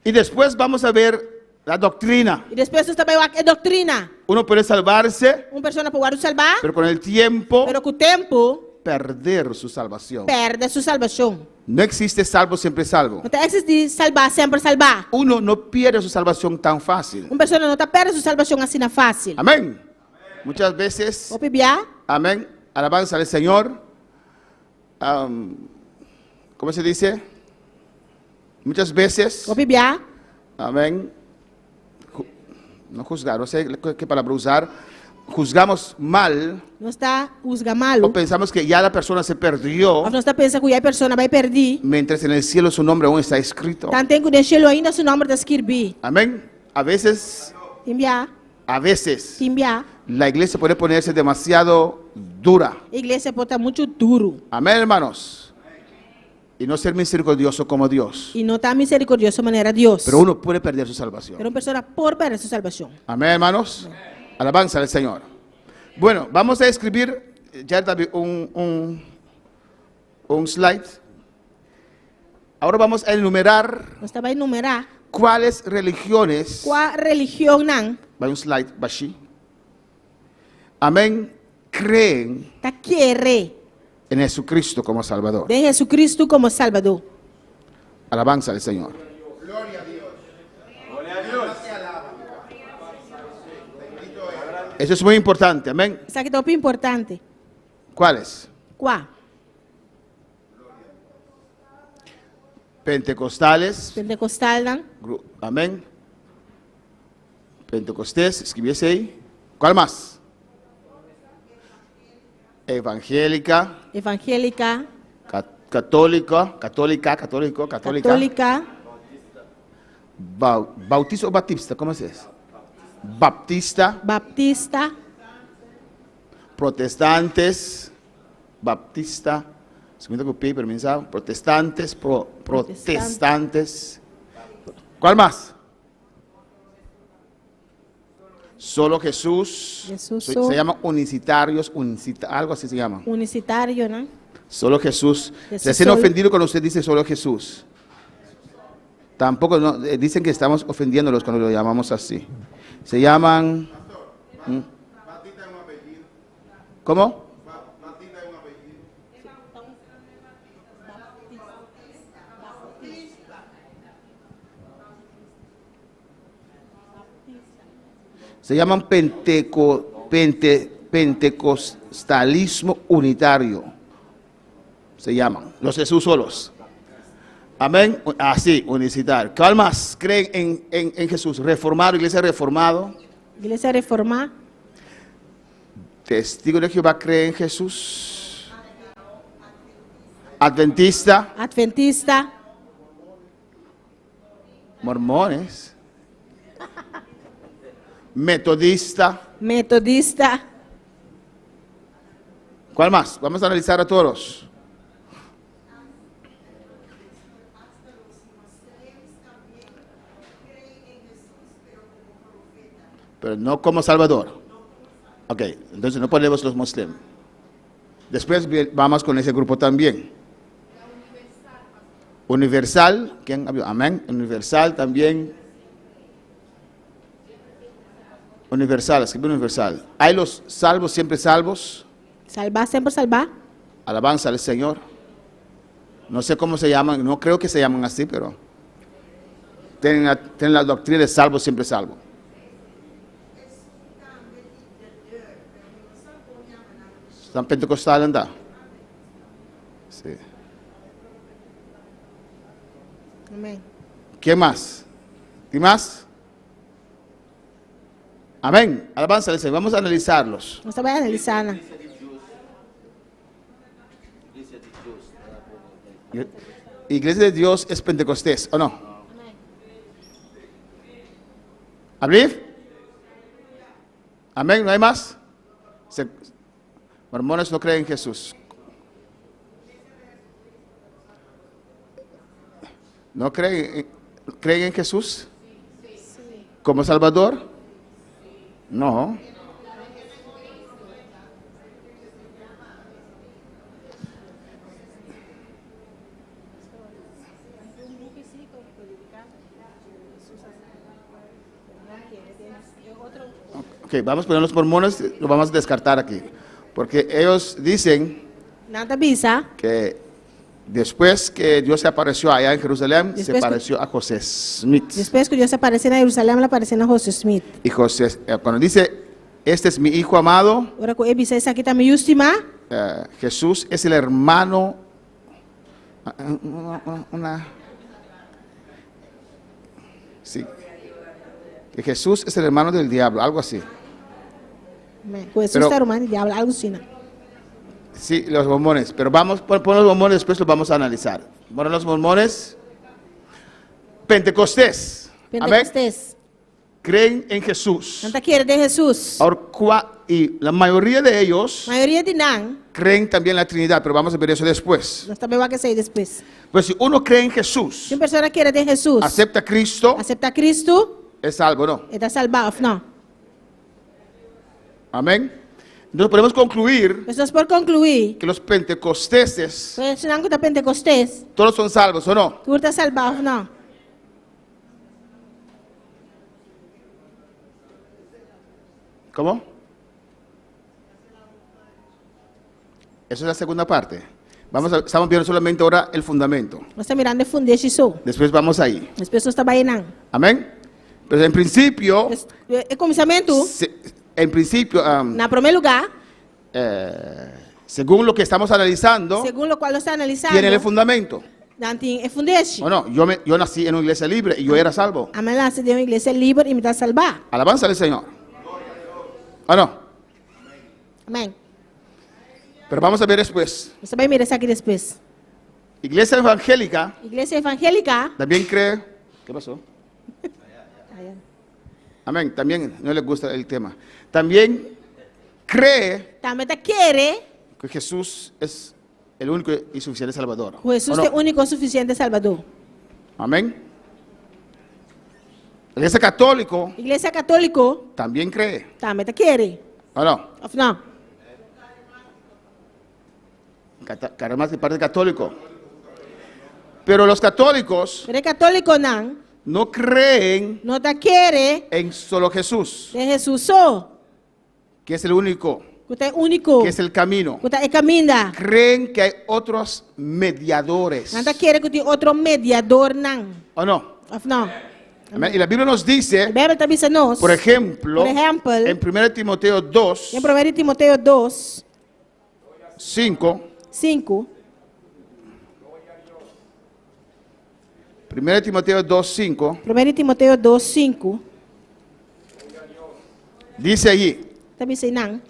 Y después vamos a ver la doctrina. E depois nós também é doutrina. Uno puede salvarse, Uma pessoa pode salvar, pero con el tiempo pero com o tempo perder su salvación. perde sua salvação. No existe salvo siempre salvo. Não tem existe salvar sempre salvar. Uno no pierde su salvación tan fácil. Uma pessoa não está perde sua salvação assim na fácil. Amén. Muchas veces, O pibia, amén, alabanza al Señor. ¿Cómo se dice? Muchas veces, o pibia, amén, no juzgar, no sé qué palabra usar, juzgamos mal não está usga o malo. pensamos que ya la persona se perdió, Nós está pensando que a pessoa vai perder. mientras en el cielo su nombre aún está escrito. Tanto tem que deixá-lo ainda seu nome está escrito. Amén. A veces, Timbia, la iglesia puede ponerse demasiado dura. a igreja pode estar muito duro Amén, hermanos. Y no ser misericordioso como Dios. e não está misericordioso maneira Deus. Pero uno puede perder su salvación. Pero uma pessoa por perder sua salvação. Amén, hermanos. Alabanza al Señor. Bueno, vamos a escribir ya un slide. Ahora vamos a enumerar Nós vai enumerar cuáles religiones. qual religião não Vai un slide, baixi. Amén. Creen está querer en Jesucristo como Salvador. de Jesus Cristo como Salvador. Alabanza al Señor. Eso es muy importante, amén. Isso aqui é muito importante. ¿Cuáles? Qual? Pentecostales, Pentecostal não? amén. Pentecostés, escribiese ahí. ¿Cuál más? Evangélica, Evangélica, católica. Católica. Bautista o Batista, ¿cómo es eso? Baptista, Baptista. protestantes, Baptista, segundo que permiso, protestantes, protestantes. ¿Cuál más? Solo Jesús. Jesús Se solo. llaman unicitarios, algo así se llama. Unicitario, ¿no? Solo Jesús. Jesús Se hacen solo. ofendidos cuando usted dice solo Jesús. Tampoco dicen que estamos ofendiéndolos cuando lo llamamos así. Se llaman. ¿Cómo? Se llaman pentecostalismo unitario. Se llaman los Jesús solos. Amén. Así, unicitario. ¿Cuál más creen en Jesús? Reformado, iglesia reformado. Iglesia Reformada. Testigo de Jehová cree en Jesús. Adventista. Adventista. Mormones. Metodista. Metodista. ¿Cuál más? Vamos a analizar a todos. Pero no como Salvador. Ok, entonces no ponemos los musulmanes. Después vamos con ese grupo también. Universal, ¿quién habló? Amén. Universal también. Universal, escribe universal. Hay los salvos, siempre salvos. Salva, siempre salva. Alabanza al Señor. No sé cómo se llaman, no creo que se llaman así, pero tienen la doctrina de salvo, siempre salvo. ¿Están pentecostal anda? Sí. Amén. ¿Quién más? ¿Quién más? Amén. Alabanza al Señor. Vamos a analizarlos. Você vai analisar. Iglesia de Dios es Pentecostés, ¿o no? ¿Abrir? Amén, ¿no hay más? Mormones no creen en Jesús. ¿No creen en Jesús? ¿Como Salvador? No. Ok, vamos a poner los mormones, lo vamos a descartar aquí. Porque ellos dicen Nada bisa. que después que Dios se apareció allá en Jerusalén, se Después que- apareció a José Smith. Depois que Deus apareceu na Jerusalém, ela apareceu na José Smith. Y José, cuando dice, este es mi hijo amado, Ora ko ebisa isa kita mi justima. Jesús es el hermano, sí, que Jesús es el hermano del diablo, algo así. Ko Jesus Pero- tá romano diabo algo assim. Sí, los mormones, pero vamos, pon los mormones, después los vamos a analizar. Bueno, los mormones, Pentecostés, amén, Pentecostés. creen en Jesús. Nanta quiere de Jesus. Ahora, y la mayoría de ellos Maioria de não. creen también en la Trinidad, pero vamos a ver eso después. Nós também vamos sair depois. Pues si uno cree en Jesús, Se uma pessoa quer de Jesus, acepta a Cristo, aceitar Cristo, es algo, ¿no? está salvado, não? Amén. Entonces podemos concluir Pessoas por concluir, que los pentecosteses, se não está Pentecostés, todos son salvos, ¿o no? tu está salvado, não? ¿Cómo? Esa es la segunda parte. Estamos viendo solamente ahora el fundamento. Nós estamos mirando de fundo isso. Después vamos ahí. As pessoas estão aí não. Amén. Pero en principio, É começamento, en primeiro lugar, según lo que estamos analizando, segundo o qual nós estamos analisando, tiene el fundamento. não tem é fundeste. ¿O no? Yo nací en una iglesia libre y yo era salvo. A mãe nasce de uma igreja livre e me está salvar. Alabanza al Señor. ¿O no? Amém. Pero vamos a ver después. Você vai mirar isso aqui depois. Iglesia evangélica Iglesia evangélica. también cree. ¿Qué pasó? Amén. También no les gusta el tema. También cree Também tá quiere que Jesús es el único y suficiente Salvador. que Jesús ¿O é no? o único e suficiente Salvador. Amén. La iglesia católico Iglesia católico también cree. também tá quiere. ¿O no? Of não. Caramba, de parte católico. Pero los católicos Pero católico não, no creen não tá quiere en solo Jesús, de Jesus só, que es el único, que tá único, que es el camino. que tá é caminho. Creen que hay otros mediadores. Não tá quiere que tem outro mediador não. ¿O no? Of não. Amén. Y la Biblia nos A dice, Bíblia também diz nós, por ejemplo, Por ejemplo, en 1 Timoteo 2, em 1 Timoteo 2, 5, 5, 1 Timoteo 2, 5, 1 Timoteo 2, 5, dice allí, também diz não.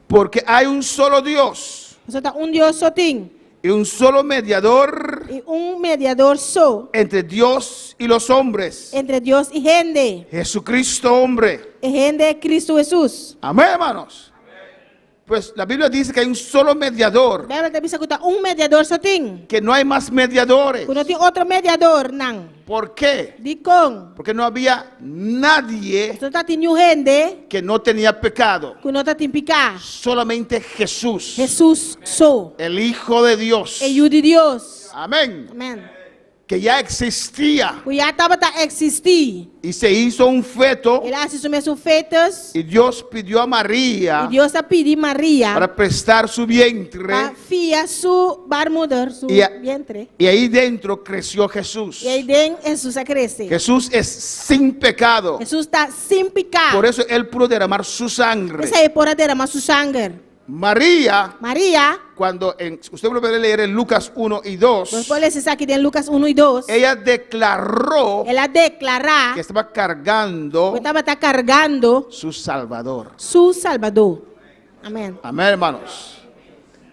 porque hay un solo Dios Só tá Deus só tem, y un solo mediador e mediador só entre Dios y los hombres, entre Deus e gente. Jesucristo hombre. E gente é Cristo Jesus. Amén, hermanos. Pues la Biblia dice que hay un solo A mediador, Bíblia também diz que tá mediador só tem. que no hay más mediadores. Que não tem outro mediador não. ¿Por qué? De com. Porque no había nadie Só tá tem gente que no tenía pecado, que não tá tem pecado. solamente Jesús, Jesus só. el Hijo de Dios. É o de Deus. Amén. Amém. Que ya existía Que já estava a existir. y se hizo un feto, Ele assistiu feitos. y Dios pidió a María E Deus está pedindo Maria para prestar su vientre, para fia su barmother, su Y a- vientre. y ahí dentro creció Jesús. E aí dentro Jesus a crescer. Jesús es sin pecado, Jesus está sem pecado. por eso él pudo derramar su sangre. Essa aí pode derramar su sangue. María, Maria, cuando usted puede leer en Lucas 1 y 2, depois ler aqui em Lucas 1 e 2. ella declaró Ela declarar que estaba cargando que estava carregando su Salvador. su Salvador. Amém. Amén, hermanos.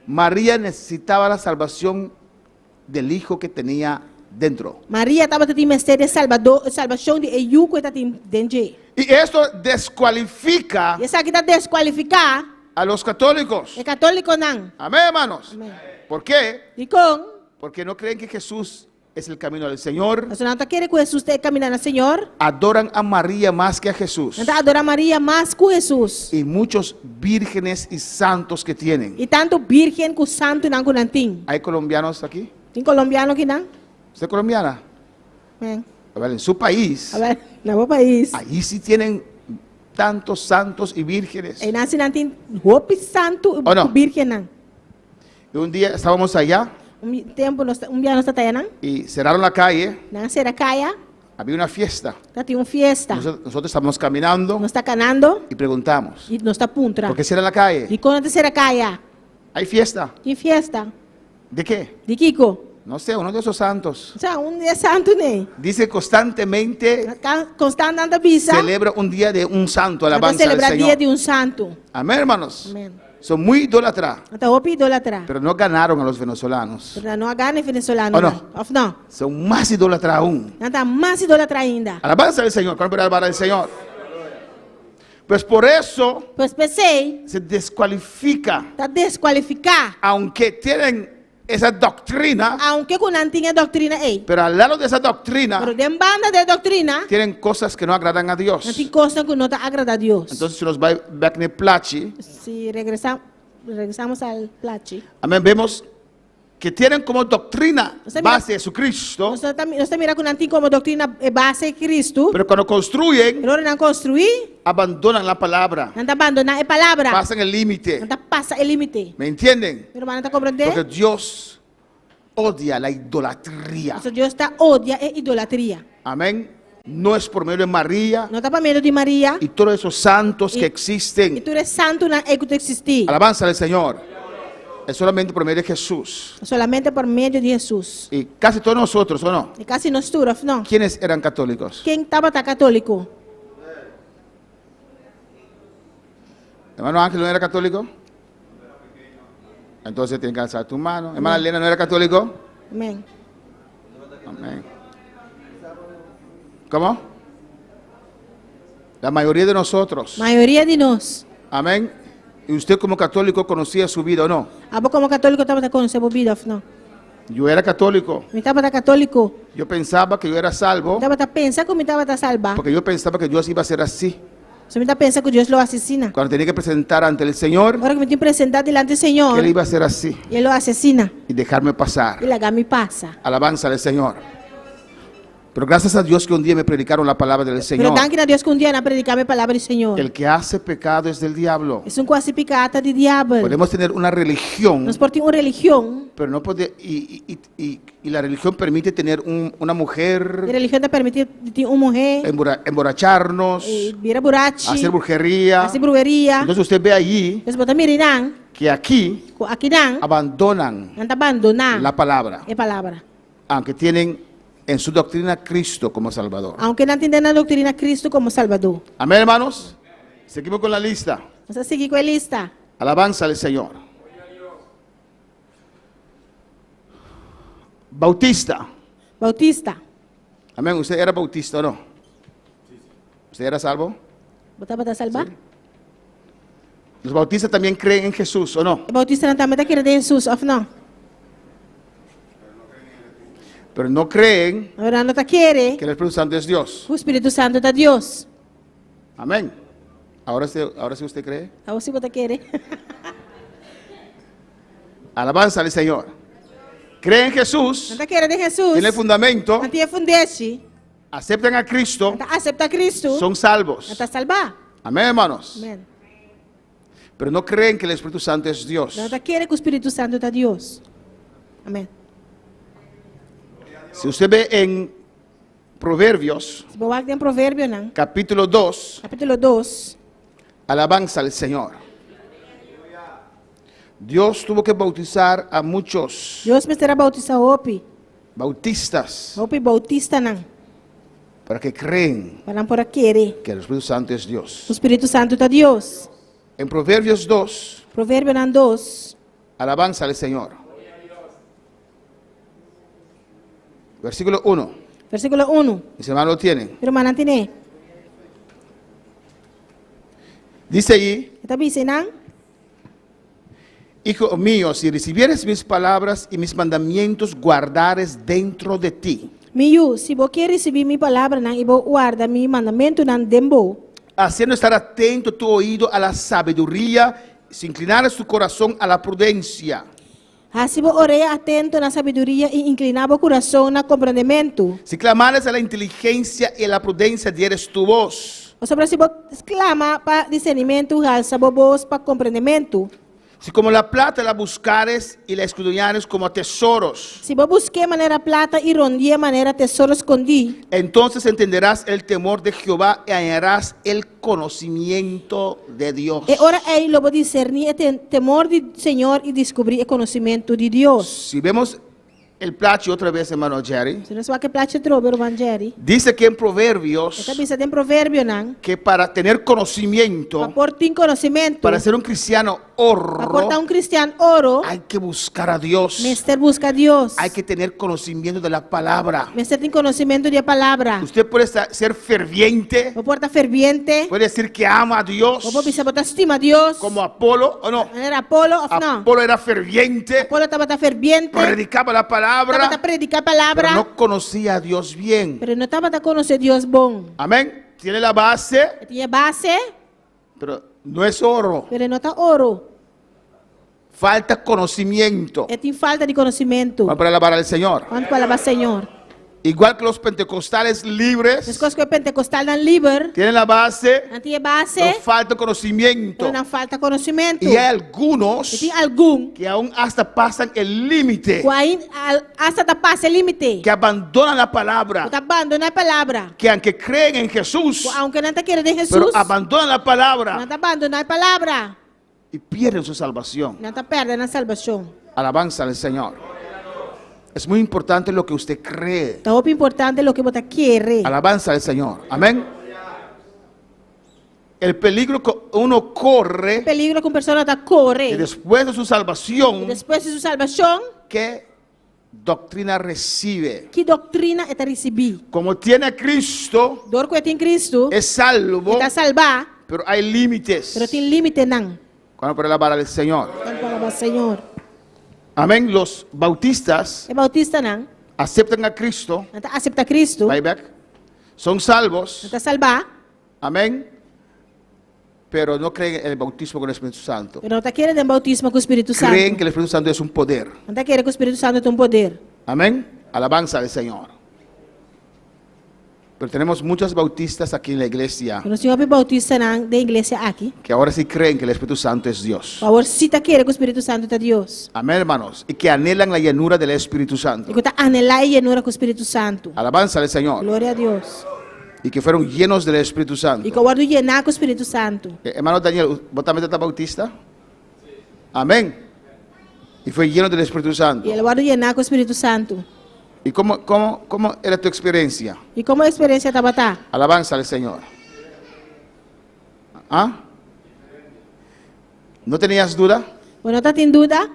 María necesitaba la salvación del hijo que tenía dentro. Maria estava tendo mistério de Salvador, salvação de eu que está dentro. Y esto descualifica E essa aqui está desqualificar a los católicos. é católico não. Amén, hermanos. Amém. ¿Por qué? E com Porque no creen que Jesús es el camino del Señor. Você não está querendo que Jesus esteja caminhando ao Senhor? Adoran a María más que a Jesús. Não está adorando Maria mais que Jesus. Y muchos vírgenes y santos que tienen. E tanto virgem que o santo não tem. ¿Hay colombianos aquí? Tem colombiano aqui não? ¿Usted es colombiana? Amém. A ver, en su país, A ver, no meu país. allí sí tienen tantos santos y vírgenes. E nasce não tem roupa santo Oh, não. virgem não. Y un día estábamos allá Tempo, dia nós está não? y cerraron la calle. Não será caia. Había una fiesta. Está tem fiesta. Nosotros estábamos caminando Nós está canando y preguntamos, e nós está puntra. ¿por qué cierran la calle? E quando terceira caia? ¿Hay fiesta? Que fiesta? ¿De qué? De Kiko. No sé, uno de esos santos. O sea, dia santo né? Dice constantemente, Constante anda bisa. celebra un día de un santo, Para alabanza del celebrar dia Señor. de santo. Amén, hermanos. Amém. Son muy idólatras, Até roupa idolatra. pero no ganaron a los venezolanos. Para não agane venezuelano. Oh, não. Of não. Son más idólatras aún. Não está mais idolatra ainda. Alabanza del Señor, ¿cuál es la alabanza del Señor? Pues por eso Pois pensei, se descualifica, está desqualificar. aunque tienen esa doctrina, Aunque com não tinha doutrina aí. pero al lado de esa doctrina Pero de banda de doutrina, tienen cosas que no agradan a Dios. não tem coisa que não está agrada a Deus. Entonces se nos va back in plachi. Se regresamos al plachi. Amén, vemos que tienen como doctrina Usted mira- base Jesucristo, Nós estamos mirando que não tem como doutrina base de Cristo. pero cuando construyen, Pero não construir, abandonan la palabra, não está abandonando a palavra. pasan el Não límite. está passa o limite. ¿Me entienden? Meu irmão, não está Porque compreendendo? Dios odia la idolatría. Então Deus está odia e idolatria. Amén. No es por medio de María Não está para medo de Maria. y todos esos santos Y- que E existen. tu eres santo na é que tu existir. Alabanza al Señor. Es solamente por medio de Jesús. Solamente por meio de Jesus. Y casi todos nosotros, ¿o no? E casi nós turaf, não. ¿Quiénes eran católicos? Quem estava tá católico? Hermano Ángel no era católico. Entonces tienen que alzar tu mano. Hermana Elena no era católico. Amén. Amén. ¿Cómo? La mayoría de nosotros. Maioria de nós. Amén. ¿Y usted como católico conocía su vida o no? Abo como católico estava a conhecer a vida, não? Yo era católico. Me estava a católico. Yo pensaba que yo era salvo Estava a pensar que me estava a salvar. porque yo pensaba que Dios iba a ser así. Você me está pensando que Deus lo assassina. Cuando tenía que presentar ante el Señor, Agora que me tenho que apresentar delante do Senhor, que Él iba a ser así Ele lo assassina. y dejarme pasar. E largar me passa. Alabanza al Señor. Pero gracias a Dios que un día me predicaron la palabra del Pero Señor. danke a Deus que dia na predicar a palavra do Senhor. El que hace pecado es del diablo. É quase picata de diabo. Podemos tener una religión, Nós podemos ter uma religião. pero no puede, y la religión permite tener una A mujer, religião te permite ter uma mulher, emborracharnos, vira burachi, hacer brujería. fazer brujeria. Entonces usted ve allí Nós botamos mirinang, que aquí aqui não, abandonan não abandonar la palabra, a palavra. aunque tienen en su doctrina a Cristo como Salvador. Aunque não entendem a doutrina Cristo como Salvador. Amén, hermanos. Seguimos con la lista. Vamos seguir com a lista. Alabanza al Señor. Bautista. Bautista. Amén. ¿Usted era bautista o no? ¿Usted era salvo? Botava para salvar? Sí. Los bautistas también creen en Jesús o no, Bautista não também está querendo Jesus, ou não? pero no creen Agora não está querendo. que el Espíritu Santo es Dios. O Espírito Santo da Deus. Amén. Ahora sí usted cree. A você bota querer. Alabanza al Señor. Creen en Não Jesús, está querendo Jesus. tienen fundamento, Não tem fundeste. aceptan a Cristo, Não acepta Cristo. son Não salvos. está salvar. Amén, hermanos. Amém. Pero no creen que el Espíritu Santo es Dios. Não está querendo que o Espírito Santo da Deus. Amém. Si usted ve en Proverbios, Se boa tem provérbio, não? capítulo 2, Capítulo 2. alabanza al Señor. Dios tuvo que bautizar a muchos Deus me será bautista hopi. bautistas Hopi bautista não. para que creen Para por querer. que el Espíritu Santo es Dios. O Espírito Santo da Deus. En Proverbios 2, Provérbio não 2. alabanza al Señor. Versículo 1. Versículo 1. Mis hermanos lo tienen. Pero manantine. Dice allí: Está dizendo, Hijo mío, si recibieres mis palabras y mis mandamientos, guardares dentro de ti, Miu, se você quer receber minha palavra, não, e vou guardar meu mandamento, não dembo. haciendo estar atento tu oído a la sabiduría, si inclinares tu corazón a la prudencia. Assim vou orar atento na sabedoria e inclinar o coração na compreendimento. Si clamares a la inteligencia y a la prudencia, dieres tu voz. O sobre se vou clama para discernimento, alça a voz para compreendimento. Si como la plata la buscares y la escudriñares como a tesoros, Se vou buscar maneira plata e rondia maneira tesouro escondi, entonces entenderás el temor de Jehová y hallarás el conocimiento de Dios. e ora aí lo vou discernir e temor do Senhor e descobrir o conhecimento de Deus. Si vemos el placho otra vez, hermano Jerry, Se não sabe que plata trover o Evangeli, dice que en Proverbios esta bisa tem provérbio não, que para tener conocimiento, para por ter conhecimento, para ser un cristiano para portar horro, cristiano ouro, hay que buscar a Dios. Mister busca a Deus. Hay que tener conocimiento de la palabra. Mister tem conhecimento de palavra. Usted puede ser ferviente, Vou portar ferviente. puede decir que ama a Dios, Vou bisa botar estima a Deus. como Apolo, o no. Era Apolo ou não? Apolo era ferviente, Apolo estava ferviente. predicaba la Estava palabra, a predicar a pero palavra. no conocía a Dios bien. Pero não estava a conhecer Deus bom. Amén. Tiene la base, Tinha base, pero no es oro. pero não está ouro. Falta conocimiento. E tem falta de conhecimento. Vamos para alabar al Señor. Quanto palavra Senhor? Igual que los pentecostales As libres, coisas que o pentecostal não livre, tienen la base, não tinha base, pero falta conocimiento. pero não falta conhecimento. Y hay E algunos tem algum que aún hasta pasan el límite, que ainda hasta da passe limite. que abandonan la palabra, Está abandonando a palavra. que aunque creen en Jesús, Aunque não está querendo de pero Jesus, abandonan la não palabra está abandonando a palavra. y pierden su salvación. Não está perdendo a salvação. Alabanza al Señor. Es muy importante lo que usted cree. Então, o importante é o que você quer. Alabanza al Señor. Amén. El peligro que uno corre Peligro que uma pessoa está que corre. después de su E salvación, depois de sua salvação, que doctrina recibe. Que doutrina eta recebi. Como tiene a Cristo, Dor ko tem Cristo, es salvo, eta salva, pero hay límites pero tem limite nang. cuando puede alabar al Señor. Ang palabas Señor. Amén. Los bautistas E bautista nang, aceptan a Cristo, anta acepta Cristo, buyback, son salvos, anta salva, amén, pero no creen en el bautismo con el Espíritu Santo. pero anta quere den bautismo com o Espírito Santo. Creen que el Espíritu Santo es un poder. Anta quere que o Espírito Santo tem poder. Amén. Alabanza al Señor. Pero tenemos muchos bautistas aquí en la iglesia Quando o Senhor bautista nang de igreja aqui, que ahora sí creen que el Espíritu Santo es Dios. por favor, se ta quere que o Espírito Santo tá Deus. Amén, hermanos. Y que anhelan la llenura del Espíritu Santo. E que tá anelar e llenura com o Espírito Santo. Alabanza al Señor. Glória a Deus. Y que fueron llenos del Espíritu Santo. E que eu guardo llenar com o Espírito Santo. Hermano Daniel, ¿vos también estás bautista? Amén. Y fue lleno del Espíritu Santo. E ele guarda llenar com o Espírito Santo. ¿Y cómo era tu experiencia? E como a experiência estava tá? Alabanza al Señor. ¿Ah? ¿No tenías duda? Ou não tá tem dúvida?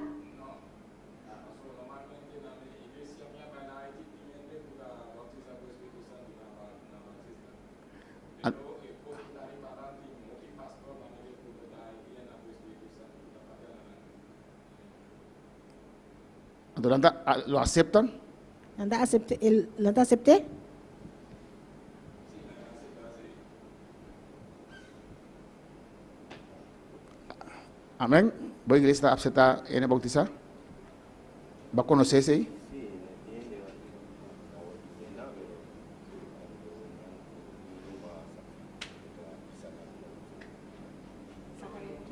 ¿Lo aceptan? Anda accepte, ele não tá accepte? Amén. ¿Voy a iglesia a aceptar en bautizar? ¿Va a conocerse ahí?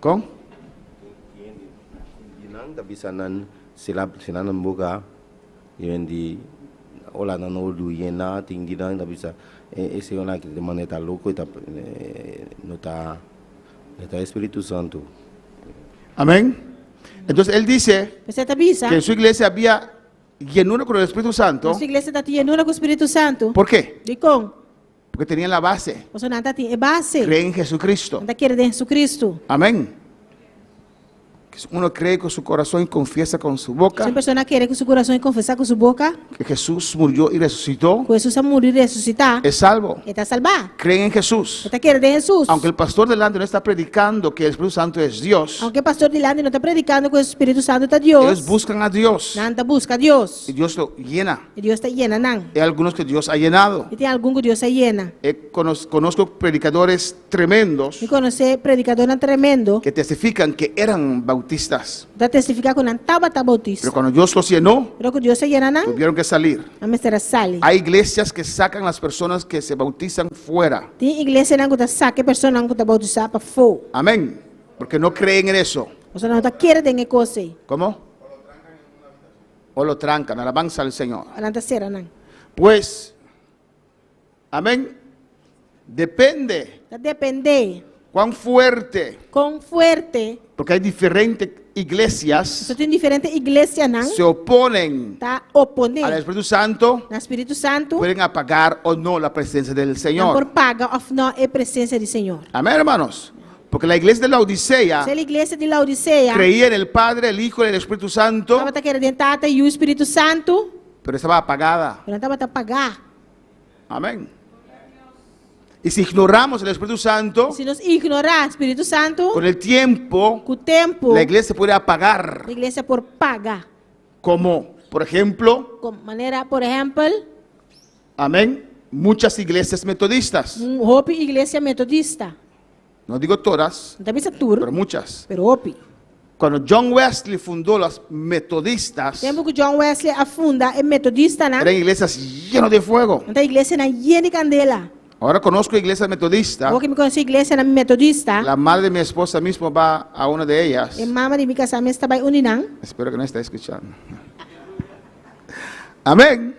¿Con? Inang tapi sanan sila membuka yang di olah nano yena tinggi nang tapi sa ese ona que demanda está loco y no está Espíritu Santo. Amén. Entonces él dice Você tá bisa? que en su iglesia había llenura con el Espíritu Santo. Nossa igreja tá llenura com o Espírito Santo. ¿Por qué? De com? Porque tenían la base. Você não tá tem é base. Creen en Jesucristo. Anda querer de Jesus Cristo. Amén. Que uno cree con su corazón y confiesa con su boca Se a pessoa querer com seu coração e confessar com sua boca, que Jesús murió y resucitó, que Jesus a morrer e ressuscitar, es salvo. ele tá salvar. Creen en Jesús. Ele tá querer de Jesus. Aunque el pastor delante no está predicando que el Espíritu Santo es Dios, Aunque o pastor de lá não está predicando que o Espírito Santo tá ellos Deus. buscan a Dios Não tá busca Deus. y Dios lo llena. E Deus tá llena não. Hay algunos que Dios ha llenado. E tem algum que Deus tá llena. Conozco predicadores tremendos Me conhecer predicador tremendo. que testifican que eran bautistas, Da testificar com antaba tá bautista. pero cuando Dios los llenó, Pero que Deus se llena não. tuvieron que salir. A mestra sale. Hay iglesias que sacan las personas que se bautizan fuera. Tem igreja não que tá saque pessoa não que tá bautizar para fora. Amén. Porque no creen en eso. Você não tá querer de coisa. ¿Cómo? O lo trancan. Alabanza al Señor. Não tá será não. Pues, amén. Depende Tá depender cuán fuerte, com fuerte. porque hay diferentes iglesias Você tem diferente igreja não. se oponen Tá al oponer Espíritu Santo, no Espírito Santo. pueden apagar o no la presencia del Não por Señor. paga ou não é presença do Senhor. Amén, hermanos. Porque la iglesia de la Odisea Se a igreja de Laodiceia creía en el Padre, el Hijo y el Espíritu Santo, estava tá querendo Tata e o Espírito Santo, pero estaba apagada. não estava tá pagar. Amén. Y si ignoramos el Espíritu Santo, Se nós ignorar o Espírito Santo, con el tiempo, com o tempo, la iglesia se puede apagar. a igreja por paga. Como, por ejemplo, Com maneira, por exemplo, amén, muchas iglesias metodistas. Hope igreja metodista. No digo todas, Não está pero tur, muchas. pero Hope. Cuando John Wesley fundó las metodistas, Tempo que John Wesley afunda é metodista, não? eran iglesias llenas de fuego. Então a igreja na llena de candela. Ahora conozco iglesias metodistas. Ou que me conhece a igreja na metodista, La madre de mi esposa mismo va a una de ellas. e mama de mi casamento está by uninang. Espero que no esté escuchando. Amén.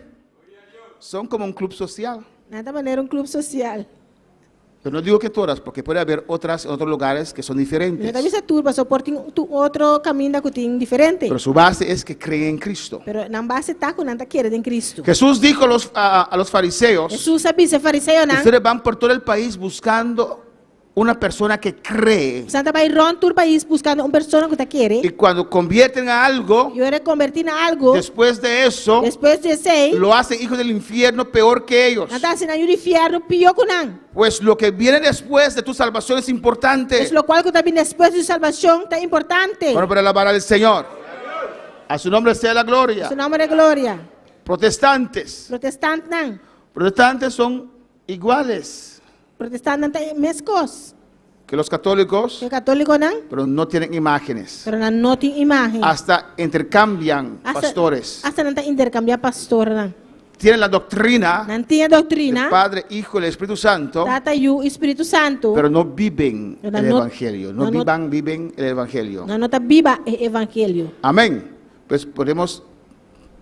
Son como un club social. Nada maneira clube social. Pero no digo que todas, porque puede haber otras en otros lugares que son Não diferentes. está vista turba, só por outro caminho que tem diferente. Pero su base es que creen en Cristo. Pero na base tá com nada querer em Cristo. Jesús dijo a los fariseos, Jesus sabia ser fariseu não? ustedes van por todo el país buscando una persona que cree. Santa vai rond todo país buscando uma pessoa que te Y quiere. cuando convierten a algo, E ora convertir em algo. después de eso, Depois de sei, lo hacen hijos del infierno peor que ellos. não está sendo inferno pior que não. Pues lo que viene después de tu salvación es importante. Es lo cual que também depois de salvação é importante. Bueno, para alabar al Señor. A su nombre sea la gloria. Su nome é glória. Protestantes. Protestante não. Protestantes son iguales Protestante não tem mescos. que los católicos, Que católico não. pero no tienen imágenes. Pero não tem imagem. Hasta intercambian pastores. Hasta não tem intercambiar pastor não. Tienen la doctrina Não tem a del doutrina. Padre, Hijo y el Espíritu Santo, Tata e o Espírito Santo. pero no viven Pero el no- Evangelio. No viven el Evangelio. Não está viva o evangelho. Amén. Pues podemos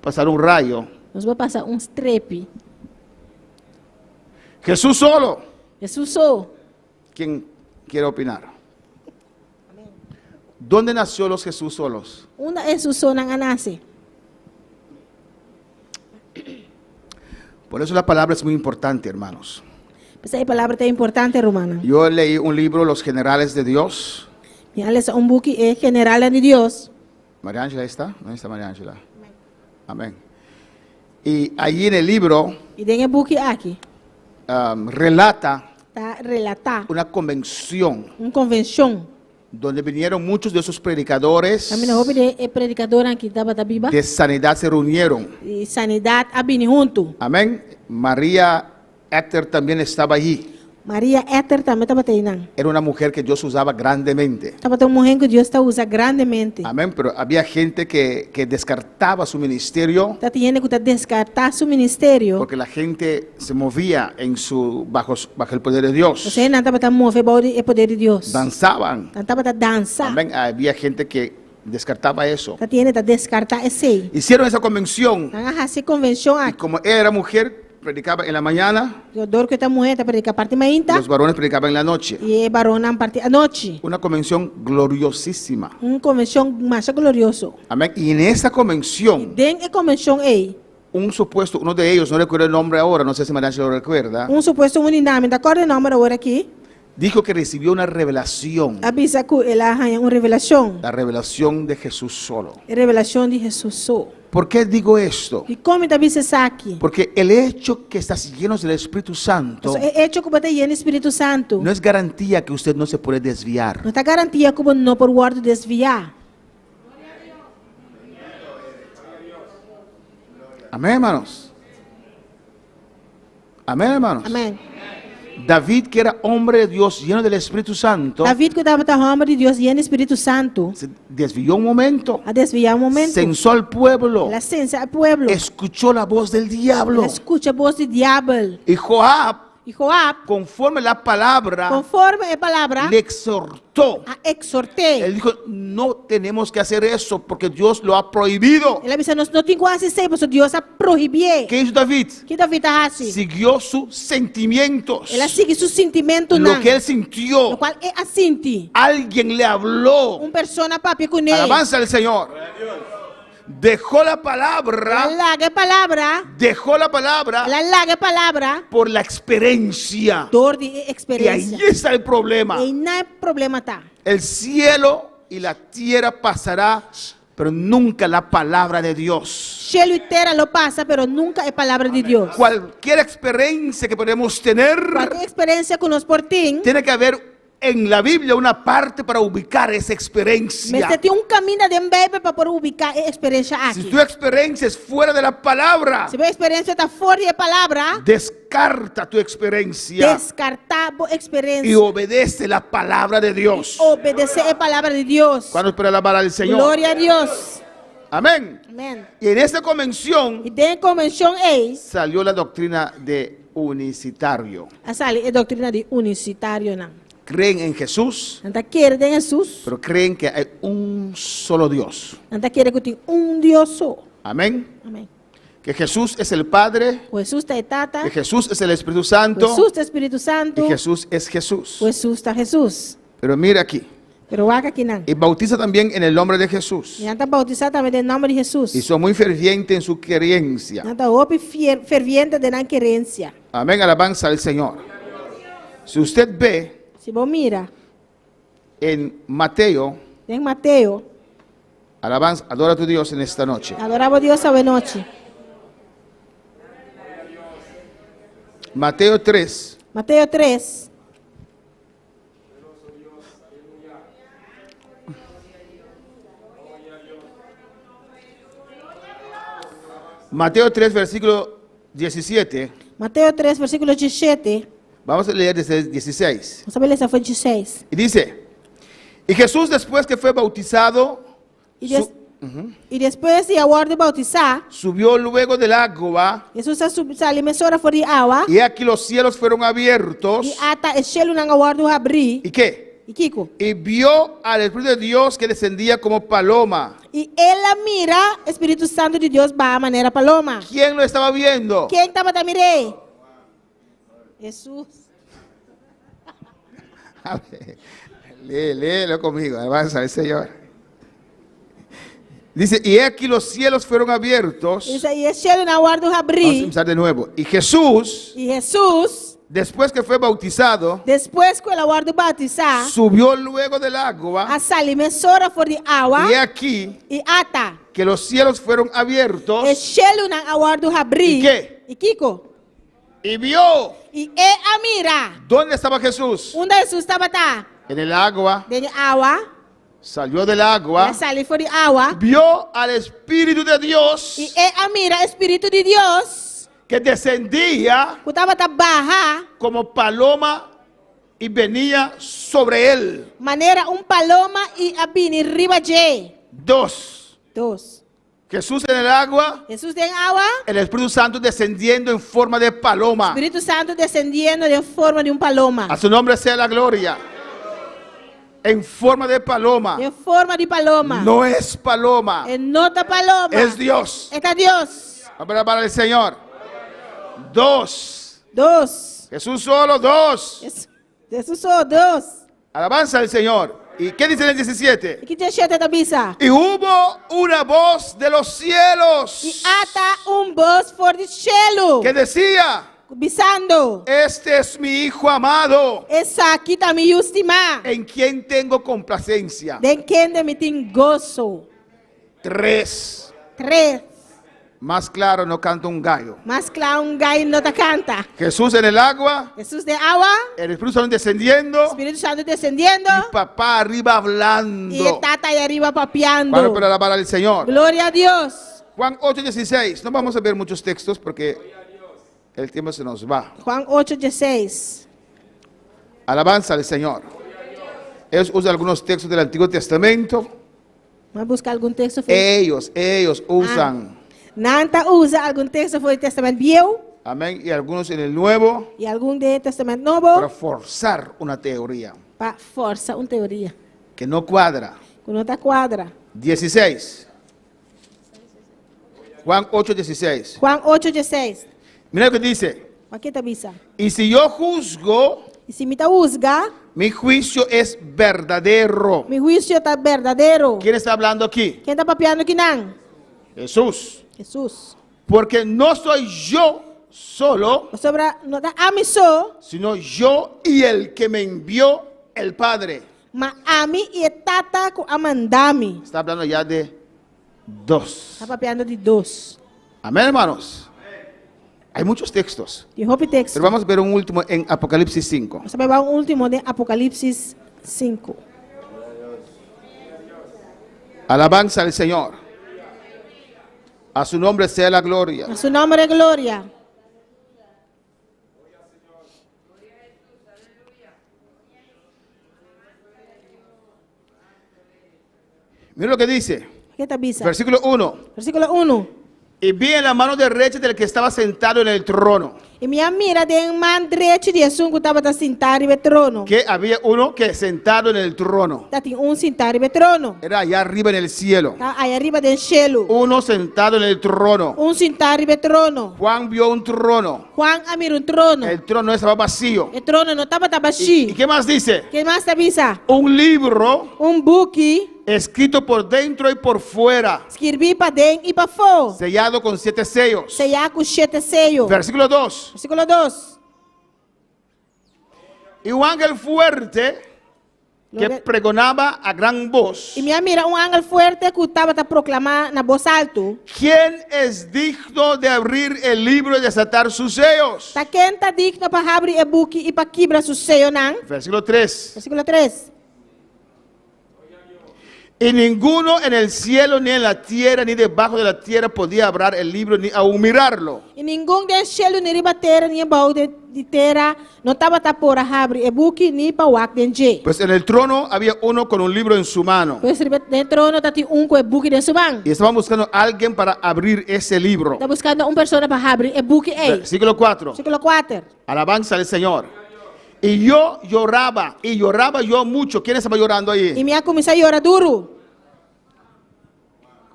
pasar un rayo. Nós vamos passar um strepe. Jesús solo. Jesus sou. ¿Quién quiere opinar? ¿Dónde nació los Jesús solos? Una Jesus sou não nasce. Por eso la palabra es muy importante, hermanos. Essa palavra é importante, romana. Yo leí un libro, Los Generales de Dios. E ela é book general de Deus. María Ángela está. ¿Dónde está María Ángela? Amén. Y allí en el libro E tem book aqui. relata Tá relatar una convención convenção. donde vinieron muchos de esos predicadores Também não houve de predicador aqui estava da Bíblia. de sanidad, se reunieron. E sanidade a bem junto. Amén. María Éter también estaba allí. Maria Éter também estava aí não. Era una mujer que Dios usaba grandemente. Estava tão morrendo que Deus está usa grandemente. Amén. Pero había gente que descartaba su ministerio Está tendo que descartar seu ministério. porque la gente se movía bajo el poder de Dios. Você não estava tão mover o poder de Deus. Danzaban. Estava a dançar. Amén. Había gente que descartaba eso. Está tendo que descartar esse. Hicieron esa convención Não há essa convenção y aqui. como ella era mujer, predicaba en la mañana, O dor que está morrendo está predicar parte manhã. los varones predicaban en la noche. E barão na parte à noite. Una convención gloriosísima. Convenção mais glorioso. Amén. Y en esa convención, Dentro da convenção aí, uno de ellos, no recuerdo el nombre ahora, no sé si María lo recuerda, suposto unidade, da cor de número agora aqui, dijo que recibió una revelación. avisa que ela arranha uma revelação. La revelación de Jesús solo. Revelação de Jesus só. ¿Por qué digo esto? E como está avisa aqui? Porque el hecho que estás llenos del Espíritu Santo É hecho que você tem o Espírito Santo. no es garantía que usted no se puede desviar. Não está garantia que você não por guarda desviar. Amén, hermanos. Amén, hermanos. Amém. David, que era hombre de Dios lleno del Espíritu Santo, David que estava na homem de Deus e no Espírito Santo, se desvió un momento, a desviar um momento. censó al pueblo, Ela sensa ao pueblo. escuchó la voz del diablo. Ela escuta a voz do diabo. Y Joab, E Joab, conforme la palabra, conforme a palavra, le exhortó. a exortei. Él dijo, no tenemos que hacer eso porque Dios lo ha prohibido. Ela disse, não tem quase sempre, porque Deus a proibir. ¿Qué hizo David? Que David hace? Siguió sus sentimientos. Ela sigue seus sentimentos, Lo não. que él sintió. O qual é assim. Alguien le habló. Persona papi com ele. Alabanza al Señor. Dejó la Ela palabra. larga a palavra. Dejó la palabra Ela larga a palavra. por la experiencia. Dor de Y ahí experiência. está el problema. E não é problema, tá? El cielo y la tierra pasará, pero nunca la palabra de Dios. Cielo e terra lo passa, pero nunca é palavra de Deus. Cualquier experiencia que podemos tener, Qualquer experiência que nós por tem, tiene que haber en la Biblia una parte para ubicar esa experiencia. mas tem caminho de Bíblia para poder ubicar a experiência Si aqui. tu experiencia es fuera de la palabra, Se a experiência está fora da palavra, descarta tu experiencia descartar a experiência. y obedece la palabra de Dios. Obedecer a palavra de Deus. ¿Cuándo espera alabar al Señor? Glória a Deus. Amén. Amém. Y en esta convención E dentro da convenção é salió la doctrina de unicitario. a sali é doutrina de unicitário não. Creen en Jesús, Não está querendo em Jesus. pero creen que hay un solo Dios. Não está querendo que tem Deus só. Amén. Amém. Que Jesús es el Padre, O Jesus está tata. que Jesús es el Espíritu O Santo Jesus está Espírito Santo. y Jesús es Jesús. O Jesus está Jesus. Pero mira aquí, Pero acá aqui não. y bautiza también en el nombre de Jesús. E está bautizado também em nome de Jesus. Y son muy fervientes en su creencia. Não está ope ferviente de na querência. Amén, alabanza al Señor. Si usted ve Si vos mira en Mateo, en Mateo, alabanza, adora a tu Dios en esta noche. adoramos a Dios esta noche. Mateo 3, Mateo 3, Mateo 3, versículo 17. Mateo 3, versículo 17. Vamos a leer desde el 16. Vamos a ver essa foi 16. Y dice, y Jesús después que fue bautizado, E, e depois de agora de bautizar, subió luego del agua, Jesus saiu mesora fora de água. y aquí los cielos fueron abiertos. E ata o cielo não agora do abrir. ¿Y qué? E Kiko. Y vio al Espíritu de Dios que descendía como paloma. E ela mira Espírito Santo de Deus ba maneira paloma. ¿Quién lo estaba viendo? Quem estava a mirei? Jesus. A ver, léelo conmigo, alabanza al Señor. Dice, y aquí los cielos fueron abiertos. Isso aí, o cielo não agora do Vamos a abrir. empezar de nuevo. Y Jesús, E Jesus, después que fue bautizado, depois que ela agora de batizar, subió luego del agua. a sali mesora fora de água. Y aquí E ata. que los cielos fueron abiertos. O cielo não agora do abrir. E quê? E Kiko. Y vio. E a mira. ¿Dónde estaba Jesús? Onde Jesus estava tá? En el agua. Dentro de água. Salió del Ela agua. sali fora de água. Vio al Espíritu de Dios E a mira Espírito de Deus. que descendía Que estava tá barra. como paloma y venía sobre él. Maneira paloma e a bini riba de. 2. Dos. Jesús en el agua, Jesus tem água. el Espíritu Santo descendiendo en forma de paloma. Espírito Santo descendendo de forma de paloma. A su nombre sea la gloria. En forma de paloma. De forma de paloma. No es paloma, É nota paloma. es Dios. Está Deus. Para el Señor. 2. Dos. Jesús solo, 2. Jesus só Deus. Alabanza al Señor. ¿Y qué dice en el 17? E que te cheta da bisa. Y hubo una voz de los E cielos ata voz for de cielo. que decía, Bisando. este es mi Hijo amado, Essa aqui tá me estima. en quien tengo complacencia. De quem me tem gozo. 3. 3. Más claro no canta un gallo. Mas claro, gai nota canta. Jesús en el agua, Jesus de água. el Espíritu Santo descendiendo Espírito Santo descendendo. y papá arriba E hablando. tata aí arriba papeando. Para alabar al Señor. Glória a Deus. Juan 8:16. No vamos a ver muchos textos porque el tiempo se nos va. Juan 8:16. Alabanza al Señor. Ellos usan algunos textos del Antiguo Testamento. Vamos buscar algum texto. Ellos usan. Nanta usa algum texto do Testamento Viejo Amén. Y algunos en el Nuevo e algum do Testamento para Novo forzar una teoría para força uma teoria. que no cuadra. Que não tá quadra. 16. Juan 8:16. Juan 8:16. Mira lo que dice. Aqui tá bisa. Y si yo juzgo, E se me tá usga, mi juicio es verdadero. meu juízo tá verdadeiro. ¿Quién está hablando aquí? Quem tá papeando aqui não? Jesús. Jesus. Porque no soy yo solo, O sobra não tá a mim só, sino yo y el que me envió, el Padre. mas a mim e tata com a mandami. Está hablando ya de 2. Tá papeando de dois. Amén, hermanos. Hay muchos textos, De roupa texto. pero vamos a ver un último en Apocalipsis 5. Vamos ver um último de Apocalipse 5. Alabanza al Señor. A su nombre sea la gloria. A su nome é glória. Mira lo que dice. Aqui tá bisa. Versículo 1. Versículo 1. Y vi en la mano derecha del que estaba sentado en el trono, E minha mira de man direito de Jesus que estava sentado no trono. que había uno que sentado en el trono. Tá tem sentado no trono. Era allá arriba en el cielo. Tá aí arriba do cielo. Uno sentado en el trono. Sentado no trono. Juan vio un trono. Juan mira trono. El trono estaba vacío. O trono não estava ¿Y vazio. qué más dice? Que mais tá bisa? Un libro Book escrito por dentro y por fuera, escrevi para dentro e para fora. sellado con 7 sellos. Sellar com 7 sellos. Versículo 2. Versículo 2. y un ángel fuerte que Gloria- pregonaba a gran voz: E minha mira ángel fuerte que estava a proclamar na voz alto. ¿Quién es digno de abrir el libro y desatar sus sellos? Tá quem tá digno para abrir o book e para quebrar seu seio, não? Versículo 3. Versículo 3. Y ninguno en el cielo, ni en la tierra, ni debajo de la tierra podía abrir el libro ni aún mirarlo. E ninguém do céu, nem riba terra, nem embaixo de terra, não estava a por abrir o book nem para o ac de. Pues en el trono había uno con un libro en su mano. Pois dentro não tá com o book de sua mão. Y estaban buscando a alguien para abrir ese libro. Está buscando uma pessoa para abrir o book aí. Versículo 4. Versículo 4. Alabanza al Señor. Y yo lloraba yo mucho. ¿Quién estaba llorando E ahí? minha começou a chorar duro.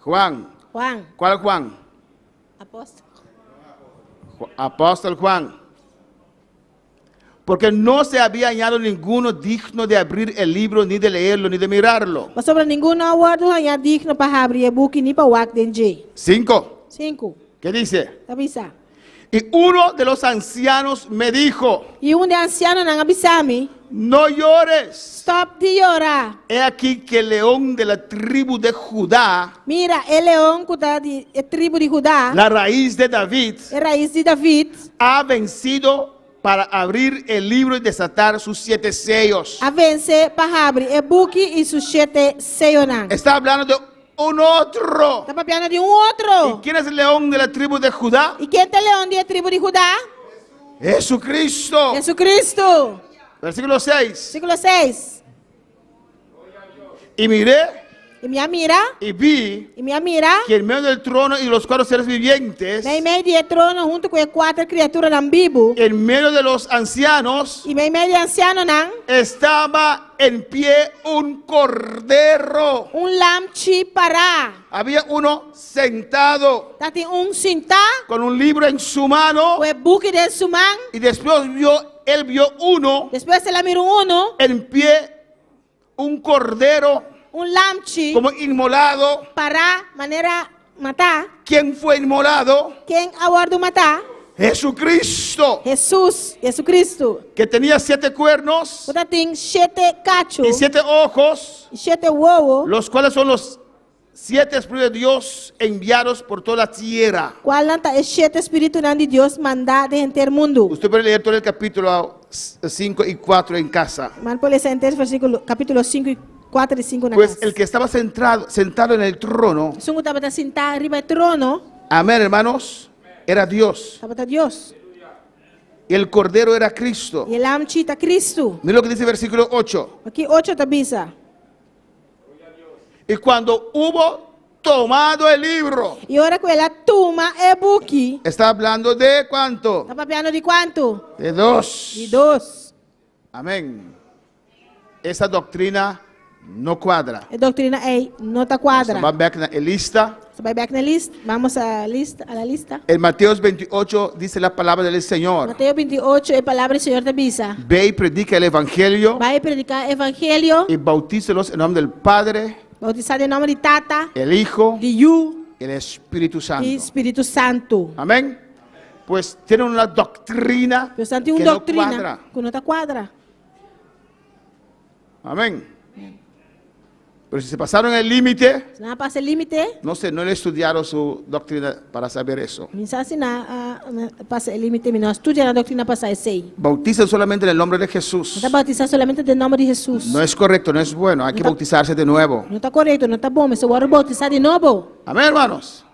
Juan. Juan, ¿Cuál Juan? apóstolo. Apóstol Juan. Porque no se había hallado ninguno digno de abrir el libro, ni de leerlo, ni de mirarlo. Mas sobre nenhum awardo é digno para abrir o book nem para o ac de. 5. 5. ¿Qué dice? Avisa. Y uno de los ancianos me dijo: E de anciano não avisame. no llores. Stop de llorar. He aquí que el león de la tribu de Judá, Mira, o leão que está de tribo de Judá, la raíz de David, a raiz de David, ha vencido para abrir el libro y desatar sus 7 sellos. a vencer para abrir o book e seus 7 sellos. Está hablando de un otro. Está papiando de ¿Y outro. quién es el león de la tribu de Judá? E quem é o leão de tribo de Judá? Jesucristo. Jesucristo. Versículo 6. Versículo 6. Y miré E minha mira, y vi que en medio del trono y de los 4 seres vivientes, meio de trono junto com as 4 criaturas em vivo, en medio de los ancianos, e meio de anciano não, estaba en pie un cordero. lamchi para. Había uno sentado Tá tem sentado, con un libro en su mano, com o book de sua mão. y después él vio uno Depois ela mira uno, en pie, un cordero lamchi como inmolado. para maneira matar. ¿Quién fue inmolado? Quem aguarda matar? Jesucristo, Jesucristo. que tenía 7 cuernos Porque tem 7 cachos y 7 ojos, e 7 huevos. los cuales son los 7 espíritus de Dios enviados por toda la tierra. Qual é o 7 espírito de Deus mandado de inteiro mundo? Usted puede leer todo el capítulo 5 y 4 en casa. Man pode ler inteiro versículo capítulo 5 e 4 e 5 na Pues casa. el que estaba sentado en el trono, Sungo estava sentado arriba do trono, amén, hermanos, era Dios. estava Deus. Y el cordero era Cristo. E ele amchita Cristo. Mira lo que dice el versículo 8. Aqui 8 tabisa. Y cuando hubo tomado el libro, E ora que ela toma o book, está hablando de ¿cuánto? estava falando de quanto? De 2. De 2. Amén. Esa doctrina no cuadra. A doutrina é nota quadra. Vamos back en lista. Você vai back na lista? Vamos à lista. En Mateo 28 dice la palabra del Señor. Mateus 28 é a palavra do Senhor da Bisa. Ve y predica el evangelio Vai predicar o evangelho, y bautícelos en nombre del Padre, bautizado em nome de Tata, el Hijo de Yu y el Espíritu Santo. e Espírito Santo. Amén. Pues tienen una doctrina Pero Santo que tem uma no doutrina cuadra. que nota quadra. Amén. Pero si se pasaron el límite, Se não passa limite, no sé, no he estudiado su doctrina para saber eso. mensagem na passa limite, não estuda a doutrina passa sei. Bautizan solamente en el nombre de Jesús. Está bautizado solamente no nome de Jesus. No es correcto, no es bueno. Hay que bautizarse de nuevo. Não está correto, não está bom, mas eu vou bautizar de novo. Amén, hermanos.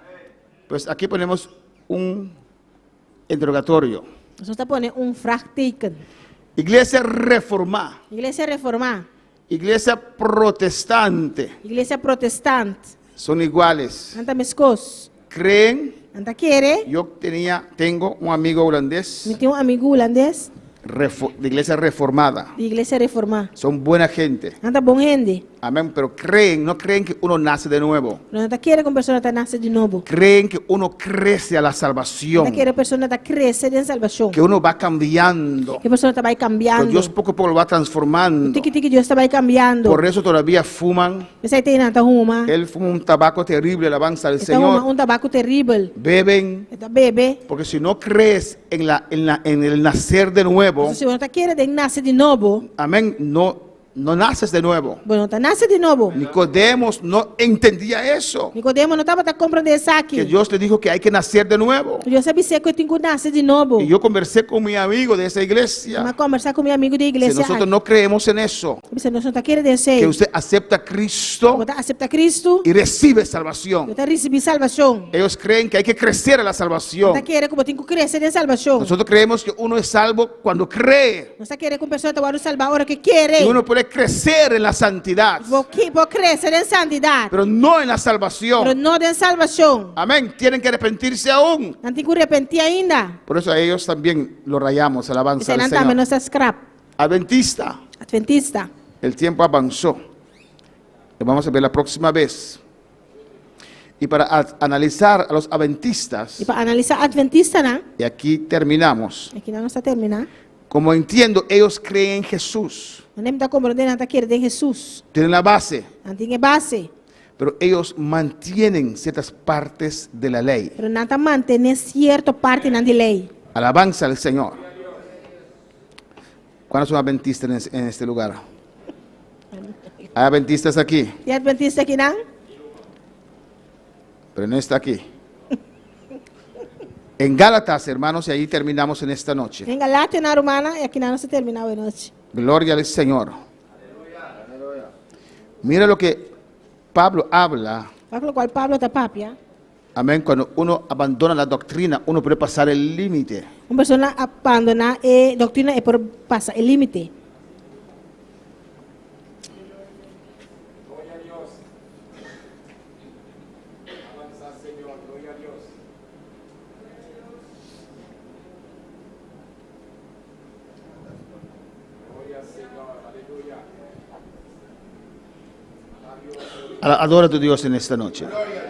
Pues aquí ponemos un interrogatorio. Nós está pondo fragteken. Iglesia reformada, Igreja reformada, iglesia protestante, igreja protestante, son iguales. anta mescos, Creen, anta quere. tengo un amigo holandés Me tem amigo holandês de iglesia reformada. de igreja reformada. Son buena gente. Anta bom gente. Amén. Pero no creen que uno nace de nuevo. Não tá querendo que uma pessoa tá nasce de novo. Creen que uno crece a la Não salvación. tá querendo que a pessoa tá crescendo em salvação. Que uno va cambiando. Que a pessoa tá vai Pero cambiando. Dios poco a poco lo va transformando. Tiki Deus tá vai cambiando. Por eso todavía fuman. Essa aí tem nada ruma. Él fuma un tabaco terrible, alabanza al Então uma Señor. tabaco terrível. Beben. Tá bebe. Porque si no crees en el nacer de nuevo, Se você tá querendo nascer de novo, amén, no naces de nuevo. bueno, tá nasce de novo. Nicodemos no entendía eso. Nicodemo não tava compreendendo isso Que aqui. Dios le dijo que hay que nacer de nuevo. Eu sabia que eu tinha que nascer de novo. Y yo conversé con mi amigo de esa Mas iglesia. conversar com meu amigo de Si igreja. nosotros no creemos en eso, Você não tá querendo isso. que usted acepta a Cristo Você aceita Cristo, y recibe salvación. você recebe salvação. Ellos creen que hay que crecer en la salvación. Tá querendo que eu tenho que crescer em salvação. Nosotros creemos que uno es salvo cuando cree. Não está querendo que uma pessoa te salvar a hora que quer. Y uno puede crecer en la santidad, Vou crescer em santidade, pero no en la mas salvación. não em salvação. Amén. Tienen que arrepentirse aún. Não tem que arrepender ainda. Por eso a ellos también lo rayamos, alabanza Você al não também Señor. não está scrap. Adventista, Adventista. el tiempo avanzó. Lo vamos a ver la próxima vez. Y para analizar a los adventistas, E para analisar Adventista, né? y aquí terminamos. Aqui não está terminar. Como entiendo, ellos creen en Jesús. Não está compreendendo, não está querendo em Jesus. Tienen la base, Não tem base. pero ellos mantienen ciertas partes de la ley. Mas não está mantendo certa parte na lei. Alabanza al Señor. ¿Cuántos son adventistas en este lugar? ¿Hay adventistas aquí? Tem Adventista aqui, não? Pero no está aquí. En Gálatas, hermanos, y ahí terminamos en esta noche. Em Galatia, na Romana, e aqui não se terminou a noite. Gloria al Señor. Mira lo que Pablo habla. Para o qual Pablo está papia. Amén. Cuando uno abandona la doctrina, uno puede pasar el límite. Uma pessoa abandona a doutrina e por passar o limite. Adora a tu Dios en esta noche. Gloria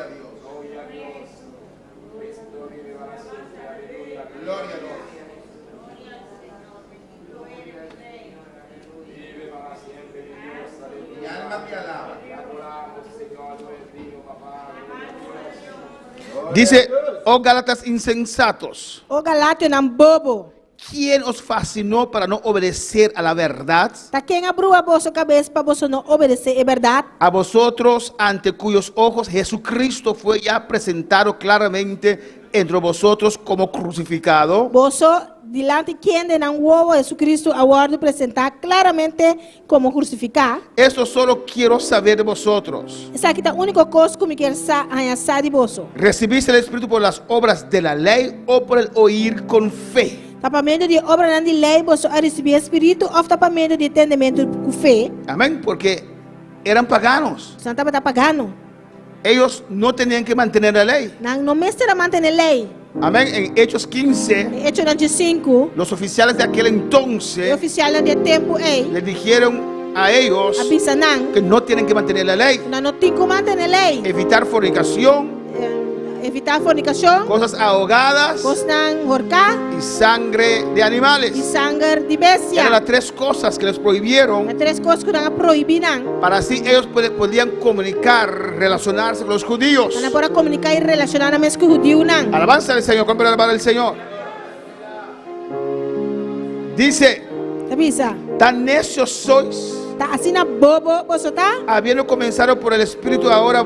a Dios. Gloria a Dios. Mi alma te alaba. Dice, oh Gálatas insensatos, O Galatia não bobo. ¿quién os fascinó para no obedecer a la verdad? Tá quem abriu a vossa cabeça para você não obedecer, é verdade? A vosotros, ante cuyos ojos Jesucristo fue ya presentado claramente entre vosotros como crucificado. Você, diante de quem de não ouve Jesus agora apresentar claramente como crucificar. Eso solo quiero saber de vosotros. Essa aqui é a única coisa que me quer saber de você. ¿Recibiste el Espíritu por las obras de la ley o por el oír con fe? Tá para meio de obra de lei, você a receber Espírito, ou tá para meio de entendimento com fé. Amén, porque eran paganos. Você não tá pagando. Ellos no tenían que mantener la ley. Não mestre manter a lei. Amén, en Hechos 15, Hecho 95, los oficiales de aquel o entonces oficial de tempo é les dijeron a ellos avisa não, que no tienen que mantener la lei. não tem como manter a lei. Evitar fornicación, Evitar fornicação, cosas ahogadas coisas não horcar y sangre de e animales. sangue de Eran bestia. las tres cosas que les prohibieron. As três coisas que não proibirão. Para así ellos podían comunicar, relacionarse con los judíos. Não para comunicar e relacionar com o judeu não. Alabanza al Señor, ¿cómo alabar al Señor? Dice, Avisa. tan necios sois, Tá assim na bobo, você tá? habiendo comenzado por el Espíritu, ahora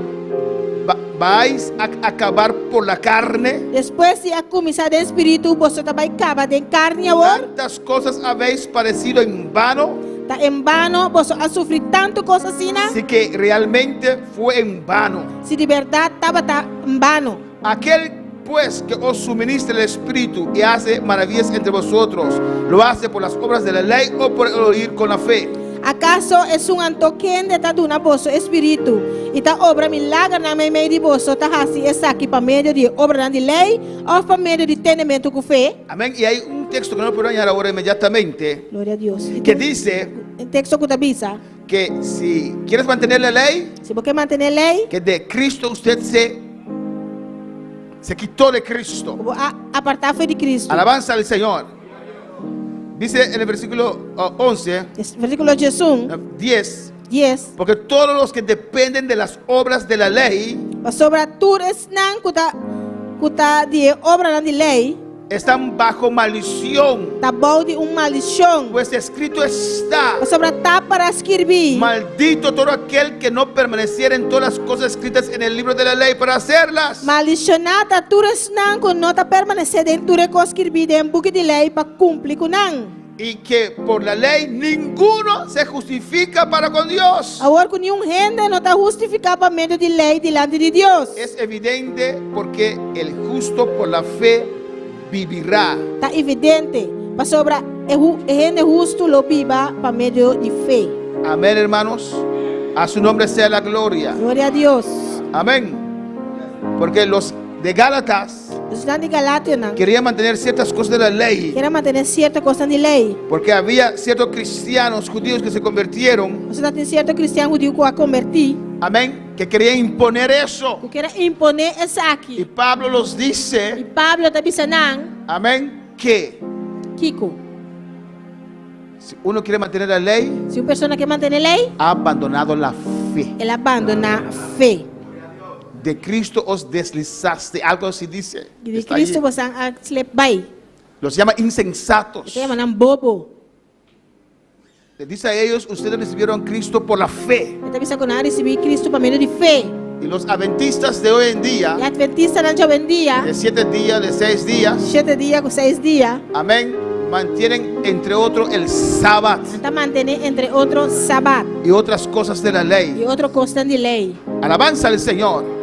vais a acabar por la carne. Depois de começar do Espírito, você vai acabar de carne agora. Tantas cosas habéis padecido en vano, Tá em vano, você a sofrer tanto coisa assim, né? así que realmente fue en vano. Se de verdade estava tá em vano. Aquel pues que os suministra el Espíritu y hace maravillas entre vosotros, ¿lo hace por las obras de la ley o por el oír con la fe? ¿Acaso es un antoquén de tá dando vosso espírito e tá obra milagre na meio de vosso tá assim essa aqui para meio de obra de lei ou para meio de entendimento com fé? Amén. Y hay un texto que no puedo añadir ahora inmediatamente, Glória a Deus. E que tu- dice em texto que avisa, que si quieres mantener la ley, se você manter a lei, que de Cristo usted se quitó de Cristo. apartar foi de Cristo. Alabanza al Señor. Dice en el versículo 11, Versículo 10, 10. porque todos los que dependen de las obras de la lei Sobre tudo esse não cuta de obra de lei, están bajo maldición, tá bom de maldição. pues escrito está: Sobre tá para escrever. maldito todo aquel que no permaneciera en todas las cosas escritas en el libro de la ley para hacerlas. Maldicionada tudo esse não com nota permanecer dentro de coisa escrevida em book de lei para cumprir com não. Y que por la ley ninguno se justifica para con Dios. Agora com nenhum renda não está justificado para meio de lei diante de Deus. Es evidente porque el justo por la fe vivirá. Está evidente. Para sobre o renda justo lo viva para meio de fé. Amén, hermanos. A su nombre sea la gloria. Glória a Deus. Amén. Porque los de Gálatas Os estudantes de Galátia não querían mantener ciertas cosas de la ley, querem manter certa coisa de lei. porque había ciertos cristianos judíos que se convirtieron, Você está tem certo cristiano judeu que a convertir, amén, que querían imponer eso. que quer imponer esse Y aqui. Pablo los E dice, Pablo está dizendo, amén, que Kiko, si uno quiere mantener la ley, se uma pessoa quer manter a lei, ha abandonado la fe. ela abandona a fé. De Cristo os deslizaste, algo así dice. E de Está Cristo allí. você a slep by. Los llama insensatos. Você chama bobo. Les dice a ellos, ustedes recibieron a Cristo por la fe. Ele está dizendo que não recebi Cristo para meio de fé. Y los adventistas de hoy en E día, adventista não hoje em dia, de 7 días, de 6 días, 7 dias com 6 dias, amén, mantienen entre otros el sábado está mantendo entre outros sábado y otras cosas de la e lei. outro costa de lei. Alabanza al Señor.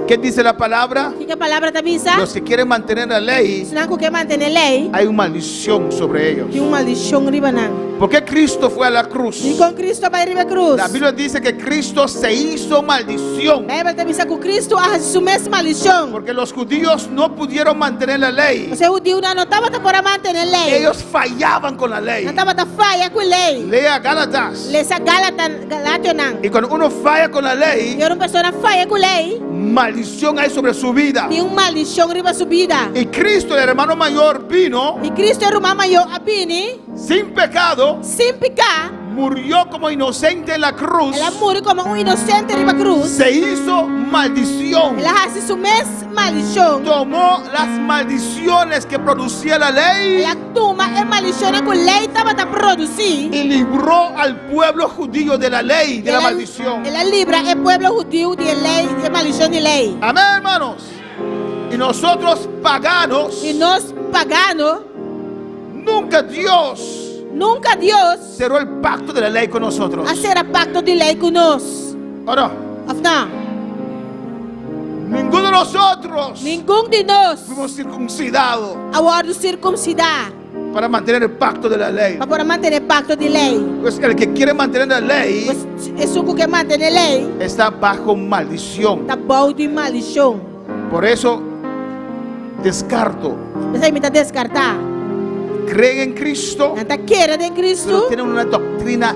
¿Qué dice la palabra? O que a palavra está dizendo? Los que quieren mantener la ley, Se não quer manter a lei, hay una maldición sobre ellos. tem uma maldição riba não. ¿Por qué Cristo fue a la cruz? E com Cristo vai riba cruz. La Biblia dice que Cristo se hizo maldición, A Bíblia está dizendo que Cristo assume essa maldição. porque los judíos no pudieron mantener la ley. Você judeu não estava para manter a lei. Ellos fallaban con la lei. Não estava a falha com a lei. Lea Gálatas. Lesa Galátia não. Y cuando uno falla con la ley, E uma pessoa falha com a lei, maldición hay sobre su vida. tem uma maldição riba sua vida. Y Cristo, el hermano mayor, vino E Cristo é o irmão maior, a Bini, sin pecado, sem pecar, murió como inocente en la cruz, ela morre como inocente riba cruz. se hizo maldición, Ela assume maldição. tomó las maldiciones que producía la ley Ela toma a maldição que a lei estava a produzir. y libró al pueblo judío de la ley, de la maldición. Ela libra o povo judeu de lei, de maldição de lei. Amén, hermanos. Y nosotros paganos, E nós pagando, nunca Dios nunca Deus cerró el pacto de la ley con nosotros. será pacto de lei conosco. ¿O no? Afinal, Ninguno de nosotros nenhum de nós fuimos circuncidados agora circuncidar para mantener el pacto de la ley. para poder manter pacto de lei. Pues el que quiere mantener la lei Mas é suco que mantém a lei, está bajo maldición. tá bom de maldição. Por eso descarto. Mas aí me tá descartar. Creen en Cristo, Não tá querendo em pero Cristo, tienen una doctrina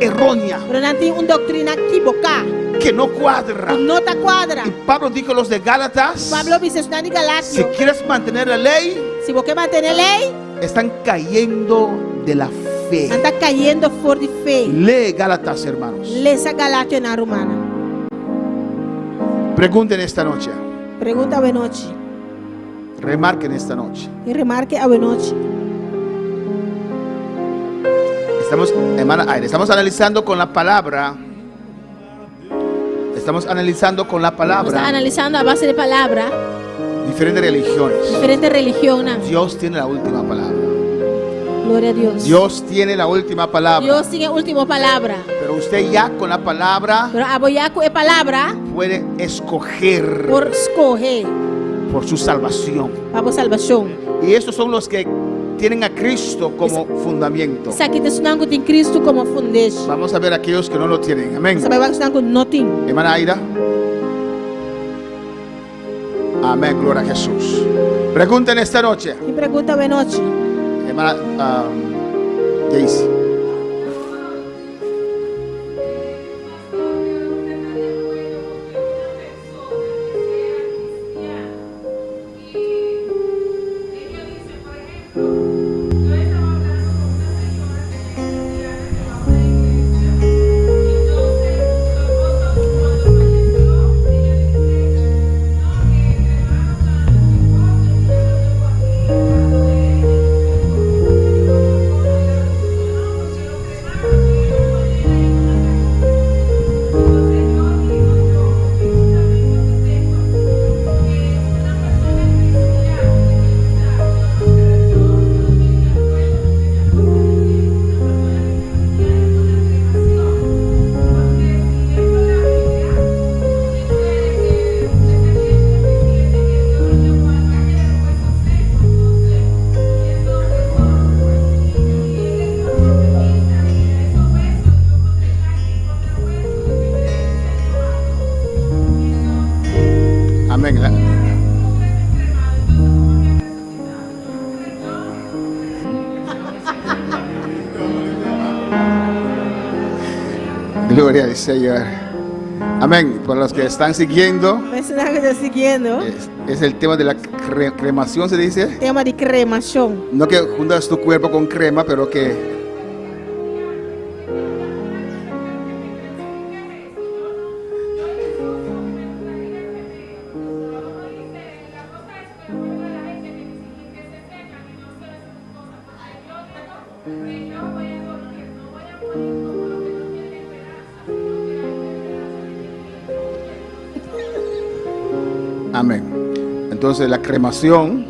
errónea mas não tem uma doutrina equivocada. que no cuadra. Não tá quadra. Y Pablo dijo a los de Gálatas, Pablo dice, está en si Galatio, quieres mantener la ley, se você manter a lei, están cayendo de la fe. não tá caindo fora de fé. Lee Gálatas, hermanos. Lesa Galatio na romana. Pregunten esta noche. Pergunta a noite. Remarquen esta noche. E remarque a noite. Estamos, hermana Aire, estamos analizando con la palabra. Estamos analizando con la Está palabra analisando a base de palavra, diferentes religiones. diferente religião. Dios tiene la última palabra. Glória a Deus. Dios tiene la última palabra. Deus tem a última palavra. Pero usted ya con la palabra Pero aboiaco é palavra puede escoger por escorrer por su salvación. para a salvação. Y estos son los que tienen a Cristo como fundamento. Isso aqui está tem Cristo como fundação. Vamos a ver aquellos que no lo tienen. Amén. Sabe que está com nothing. Hermana Aida. Amén, gloria a Jesús. Pregunten esta noche. E pergunta a noite. hermana Jace. Gloria al Señor. Amén. Para los que están siguiendo, Personas que están siguiendo, es el tema de la cremación, se dice. tema de cremación. No que juntas tu cuerpo con crema, pero que amén. Entonces la cremación,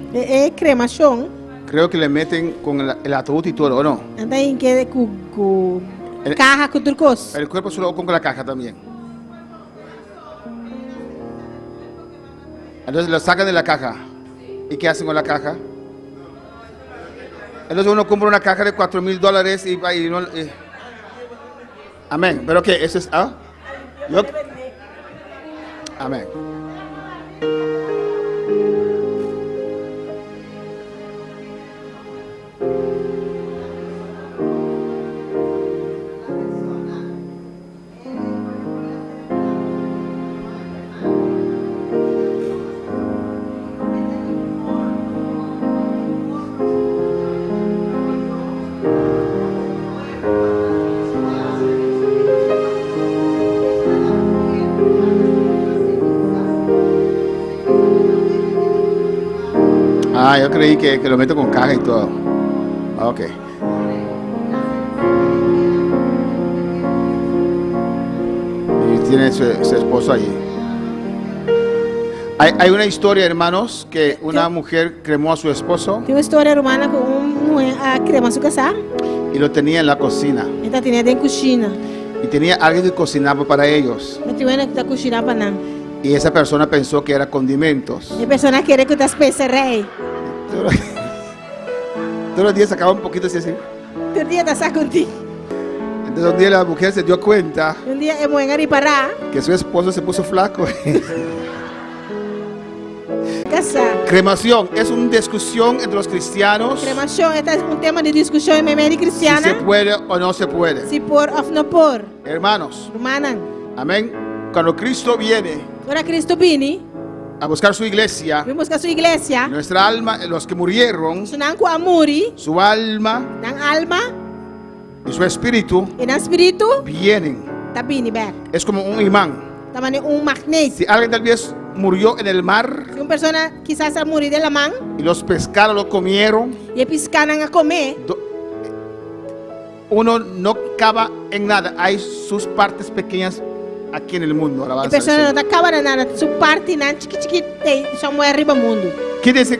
Cremación, creo que le meten con el ataúd y todo, ¿o no? anda en que con caja con turcos. El cuerpo solo con la caja también. Entonces lo sacan de la caja. ¿Y qué hacen con la caja? Entonces uno compra una caja de $4,000 y va y no... Amén. ¿Pero qué? ¿Eso es...? ¿Ah? Amén. Ah, yo creí que lo meto con caja y todo. Ok. Y tiene su esposo allí. Hay una historia, hermanos, que una mujer cremó a su esposo Tem uma história romana com uma crema su casa. y lo tenía en la cocina. Então tinha dentro da cozinha. Y tenía alguien que cocinaba para ellos. Não tinha que cozinhar para não. Y esa persona pensó que era condimentos. E a pessoa quer que tu especie. Todos los días sacaba un poquito así. Tu dia tá só contigo. Entonces un día la mujer se dio cuenta Dia é moen ali para que su esposo se puso flaco. casar. Cremación es una discusión entre los cristianos Cremação é tema de discussão em meio si cristiana. se puede o no se puede. Se por ou não por. Hermanos, Romana. amén. Cuando Cristo viene Ora Cristo vini, a buscar su iglesia, vimos que a sua igreja, nuestra alma, los que murieron, sunang ko amuri, su alma ng alma, y su espíritu e ng espiritu, vienen. tá bini back. Es como un imán. Tamani magnet. Si alguien tal vez murió en el mar Se uma pessoa quizás a morir de la mão, y los pescados lo comieron, e piscanan a comer, uno no acaba en nada. Hay sus partes pequeñas aquí en el mundo. a Alabanza al pessoa não Señor. tá acabando nada, sua parte não chiqui tem, só moer arriba mundo. ¿Qué dice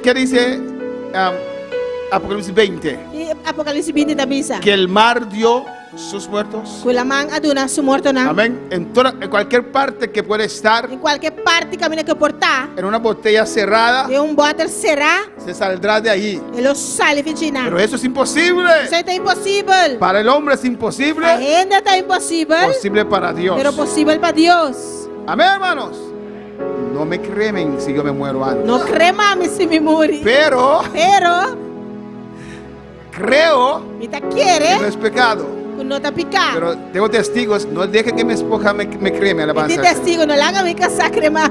Apocalipsis 20? E Apocalipse 20 da bisa. Que el mar dio sus muertos. Com a mão aduna su morto na. Amén. En cualquier parte que puede estar Em qualquer parte camina que portar, en una botella cerrada, de bottle será, se saldrá de ahí. ele sale ficina. Pero eso es imposible. Isso é impossível. Para el hombre es imposible. Ainda tá impossível, Posible para Dios. pero possível para Deus. Amén, hermanos. No me cremen si yo me muero antes. Não crema-me se me morrer. Pero Pero creo Mita que no quiere, es pecado. no te pica. Pero tengo testigos, no deje que mi esposa me creme, alabanza. Este testigo no le haga mi casa crema.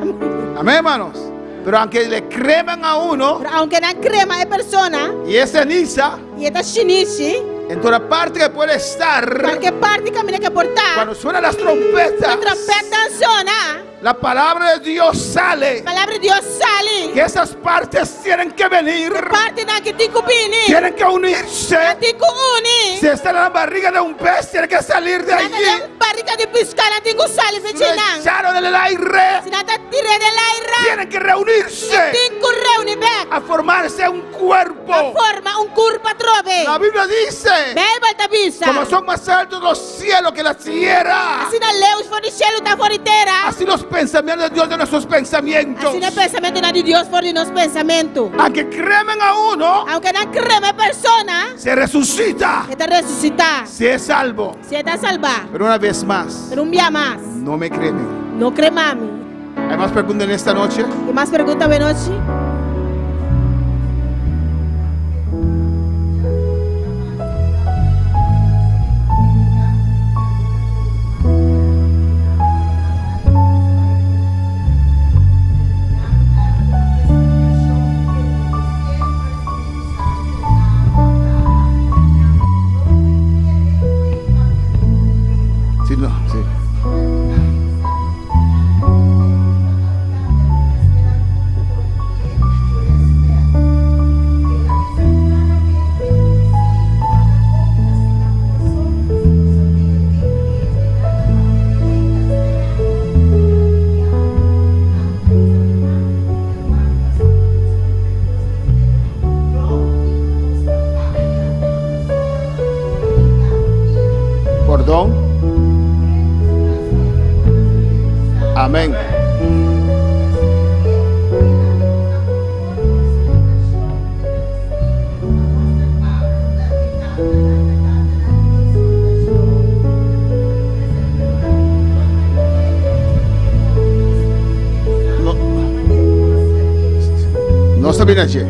Amén, hermanos. Pero aunque le creman a uno Pero aunque no crema es persona, y es ceniza, y esta shinichi, en toda parte que puede estar, cualquier parte camina que portar, cuando suenan las trompetas, la trompeta suena, la palabra de Dios sale. la palabra de Dios sale. Que esas partes tienen que venir, Parte na que ti cupini, tienen que unirse. ti ku uni. Si está en la barriga de un pez, tiene que salir de allí. Barriga de pescar, ti ku sali Lo fechinang. echaron en el aire, Si nata tire de la tienen que reunirse ti ku reuni back. a formarse un cuerpo. Forma un curva trove. La Biblia dice, Bel tabisa. como son más altos los cielos que la tierra, Assim na leus for de cielo tá fora de terra. así los pensamientos de Dios de nuestros pensamientos. Assim na pensamento na de Deus for de nos pensamento. Aunque cremen a uno, Aunque na crema persona, se resucita, está resucitar. se es salvo. Se está salvar. Pero una vez más, Pero un día más. no me cremen. No cremame. ¿Hay más preguntas en esta noche? E mais pergunta bem noite? Sí, no, sí. Perdón. Amén. No está bien allí.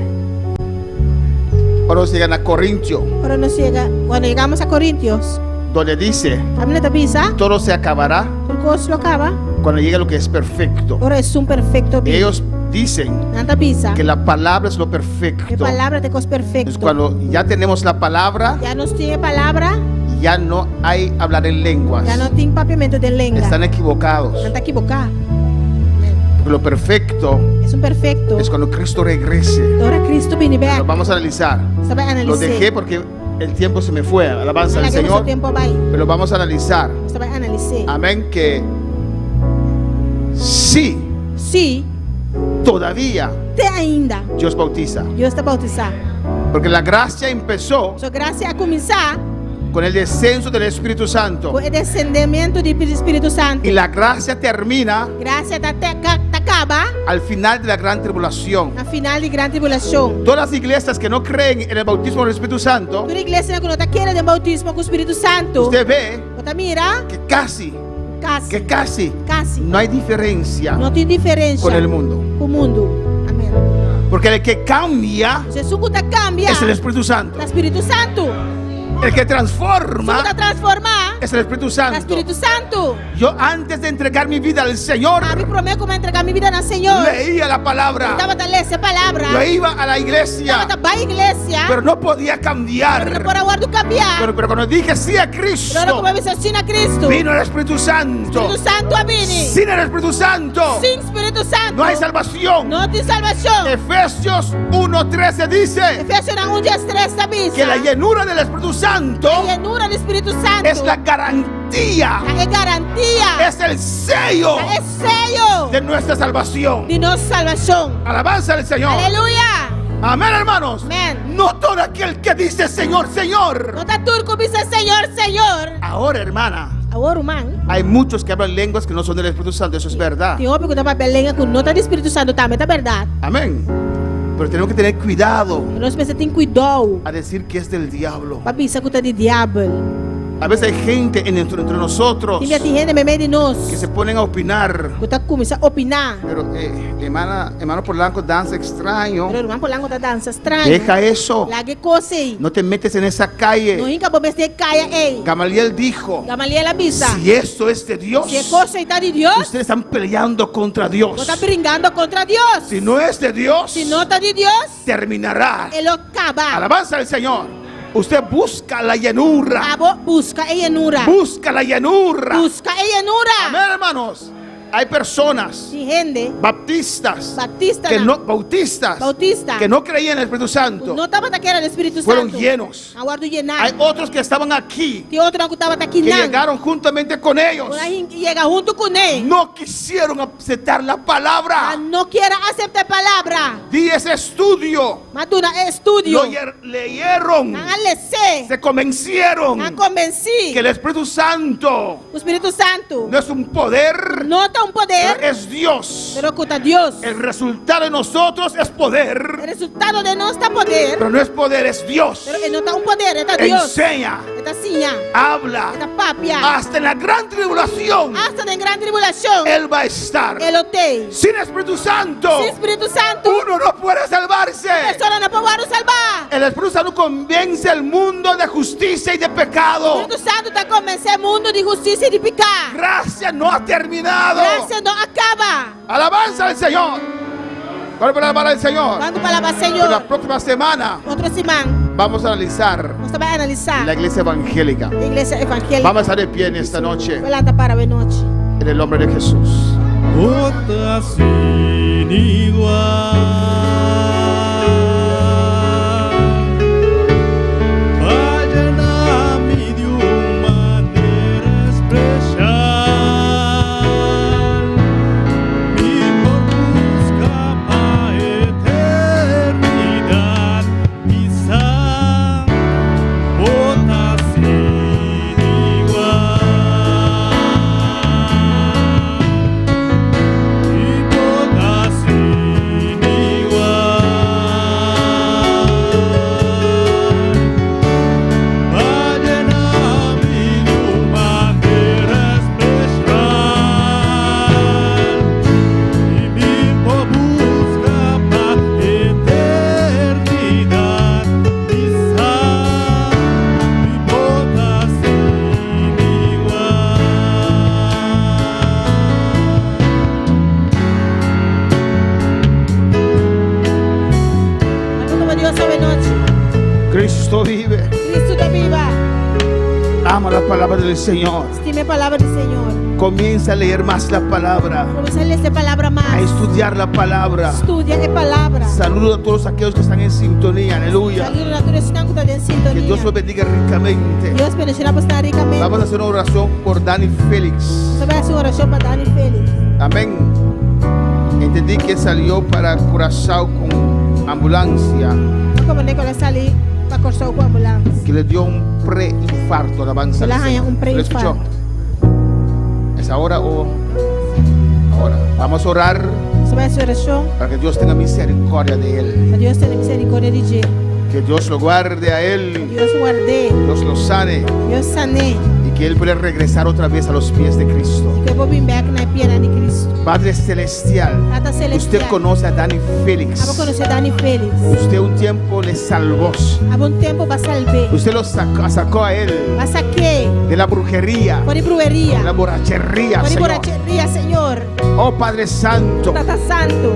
Ahora llegan a Corintio, Pero nos llega, cuando llegamos a Corintios, donde dice, también te pisa, todo se acabará porque os lo acaba. cuando llegue lo que es perfecto. Ahora es un perfecto bien. Ellos dicen Nanta pisa. que la palabra es lo Que perfecto. palabra te cos perfecto. Es cuando ya tenemos la palabra, Ya nos tiene palabra, ya no hay hablar en lenguas. ya no tiene papiamento de lengua. Están equivocados. No está equivocado. Porque lo perfecto Es un perfecto. es cuando Cristo regrese. Ahora Cristo viene Lo back. vamos a analizar. Sabe Lo analizar. dejé porque el tiempo se me fue. Alabanza al Señor. tiempo vai. Pero lo vamos a analizar. Sabe analisar. Amén. Que sí, Se todavía te ainda Dios bautiza. Deus está bautizar. Porque la gracia empezó Sua graça a começar con el descenso del Espíritu Santo. com o descendimento do Espírito Santo. Y la gracia termina Graça tá acaba al final de la gran tribulación. na final de grande tribulação. Todas las iglesias que no creen en el bautismo del Espíritu Santo, Toda igreja que não está querendo bautismo com o Espírito Santo. usted ve Você mira, que casi casi no hay diferencia não tem diferença con el mundo. com o mundo. Amém. Porque el que cambia Jesus que cambia es el Espíritu Santo. o Espírito Santo. El que Jesus transforma que transformar es el Espíritu o Santo. Espírito Santo. Yo antes de entregar mi vida al Señor, A mim prometo como entregar minha vida no Senhor. leía la palabra. Estava a ler essa palavra. Yo iba a la iglesia, Estava a igreja. pero no podía Não cambiar. por aguardo cambiar. Pero cuando dije sí a Pero Cristo, como eu ensino a Cristo. vino el Espíritu Santo. Espírito Santo a vini. Sin el Espíritu Santo Sin Espírito Santo. no hay salvación. Não tem salvação. Efesios 1:13 dice Efésios 1:3 também. que la llenura del Espíritu Santo A llenura do Espírito Santo. es la garantía, É garantia. es el sello É sello de nuestra salvación. de nossa salvação. Alabanza al Señor. Aleluia. Amén, hermanos. Amén. No todo aquel que dice Señor, Señor. Não está turco diz Senhor, Senhor. Ahora, hermana, Agora, man. hay muchos que hablan lenguas que no son del Espíritu Santo. Eso es verdad. Tem homem que estava belenga com nota do Espírito Santo também, é verdade. Amén. Pero tenemos que tener cuidado Nós precisamos ter cuidado. a decir que es del diablo. Para pensar que está de diabo. A veces hay gente entre nosotros Tinha gente me meio de nós. que se ponen a opinar. Você começa a opinar. Pero hermano Polanco danza extraño. Pero irmão Polanco tá dança estranho. Deja eso. Lá que coisa aí. No te metes en esa Não calle. hinca por de caia ei. Gamaliel dijo, Gamaliel avisa. si esto es de Dios, Se coisa está de Deus, ustedes están peleando contra você Dios. está brigando contra Deus. Si no es de Dios, Se não está de Deus, terminará. ele acaba. Alabanza al Señor. Usted busca la llanura. Abo busca a llanura. Busca la llanura. Busca a llanura. Amén, hermanos. Hay personas Tem gente bautistas batista que não. no bautista Que no creían en el Espíritu Santo. Não estava naquela do Espírito Fueron Santo. llenos. Aguardo llenar. Hay otros que estaban aquí, Tem outro que estava aqui que não. llegaron juntamente con ellos. Chega junto com ele. No quisieron aceptar la palabra. Não quer aceitar a palavra. Di ese estudio. Mas tu estudio. Leyeron. Lecer. Se convencieron Não convenci. que el Espíritu Santo O Espírito Santo no es un poder, não tem um poder, es Dios. pero conta Deus. El resultado de nosotros es O poder, resultado de nós está poder, pero no es poder, es Dios. pero ele não está um poder, está Deus. Enseña, Está sinha, habla, está papia. hasta en la gran tribulación Hasta na grande tribulação, Él va a estar. ele tem. Sin Espíritu Santo, Sem Espírito Santo, uno no puede salvarse. a pessoa não pode salvar. El Espíritu Santo convence al mundo de justicia y de O pecado. Espírito Santo está convencendo o mundo de justiça e de pecar. Gracia no ha terminado. Graça não acaba. Alabanza al Señor. ¿Cuál es la palabra del Señor? Quando palavra Pero la Senhor, próxima semana outra semana, vamos a analizar você vai analisar la iglesia evangélica. a igreja evangélica. Vamos a estar de pie en esta noche Vai lá para a noite. en el nombre de Jesús. Otra sin igual. Vayan a mí de una manera especial. Mi por busca a eternidad. Quizá otra sin igual. Y todas sin igual. Vayan a mí de una manera especial. Y mi por busca para eternidad. Quizá y todas sin igual. Mas como Deus sabe noite. Cristo vive. Cristo está viva. Ama la palabra del Señor. Estime a palavra do Senhor. Comienza a leer más la palabra, Começa a ler essa palavra a mais. estudiar la palabra. Estudia a palavra. Saludo a todos aquellos que están en sintonía. Aleluya. Saludo a todos que estão em Que sintonia. Dios los bendiga ricamente. Deus bendiga você ricamente. Vamos a hacer una oración por Dani Félix. Você vai fazer uma oração para Dani Félix. Amén. Entendí que salió para Curazao con ambulancia, Eu comandei que ela ali para cortar com a ambulância. que le dio un preinfarto. Alabanza al Le daña Señor. un preinfarto. ¿Lo escuchó? ¿Es ahora o ahora? Vamos a orar Você vai fazer oração para que Dios tenga misericordia de él. para Deus ter misericórdia de G. Que Dios lo guarde a él, Deus guarde. Dios lo sane Deus sane. y que él pueda regresar otra vez a los pies de Cristo. Que eu vou vir back na pierna de Cristo. Padre Celestial, Tata usted Celestial. conoce a Dani Félix. Eu vou conhecer Dani Félix. Usted un tiempo le salvó. Há bom tempo para salvar. Usted lo sacó a él Mas saquei. de la brujería, Por brujeria. de la borrachería, Por Señor. borracheria, Senhor. Oh Padre Santo, Tata Santo.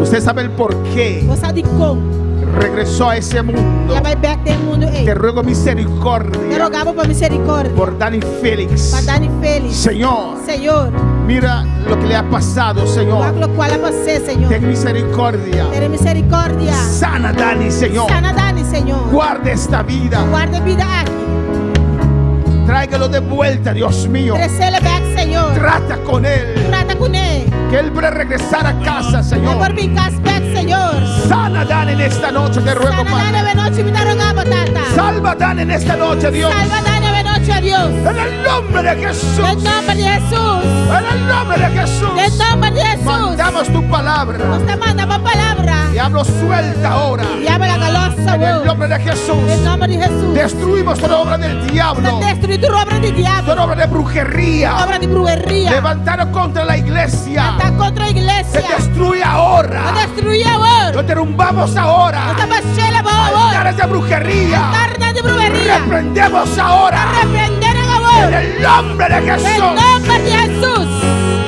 usted sabe el por qué Você sabe como. regresó a ese mundo. Ela vai back do mundo. Ei. Te ruego Eu misericordia rogava por misericórdia. por Dani Félix. Para Dani Félix. Señor, Senhor. mira lo que le ha pasado, Señor. O qual é você, Senhor. Ten misericordia. Ter misericórdia. Sana Dani, Señor. Sana Dani, Senhor. Guarde esta vida. Guarda a vida aqui. Tráigalo de vuelta, Dios mío. Trecele back, Senhor. Trata con él. Trata com ele. Que él pueda regresar a casa, É Señor. por vir back, Senhor. Sana Dani en esta noche, te ruego, Sana Padre. Dani, a noite me dá rogava, Tata. Salva a Dani en esta noche, Dios. Salva Dani, a noite, a Deus. En el nombre de Em Jesús. nome de Jesus. En el nombre de Em Jesús. nome de Jesus. Mandamos tu palabra. Você manda uma palavra. Y hablo suelta ahora. E habla galosa essa En el voz. nombre de Em Jesús. nome de Jesus. Destruimos toda obra del diablo. Destruir toda obra do diabo. Toda obra de brujería. Obra de brujeria. Levantaron contra la iglesia. Está contra a Se igreja. destruye ahora. Destruir agora. Lo derrumbamos ahora. Esta baixela vai agora. Altares de brujería. Carne de brujeria. Reprendemos ahora. Arrependeram En agora. el nombre de Em Jesús. nome de Jesus.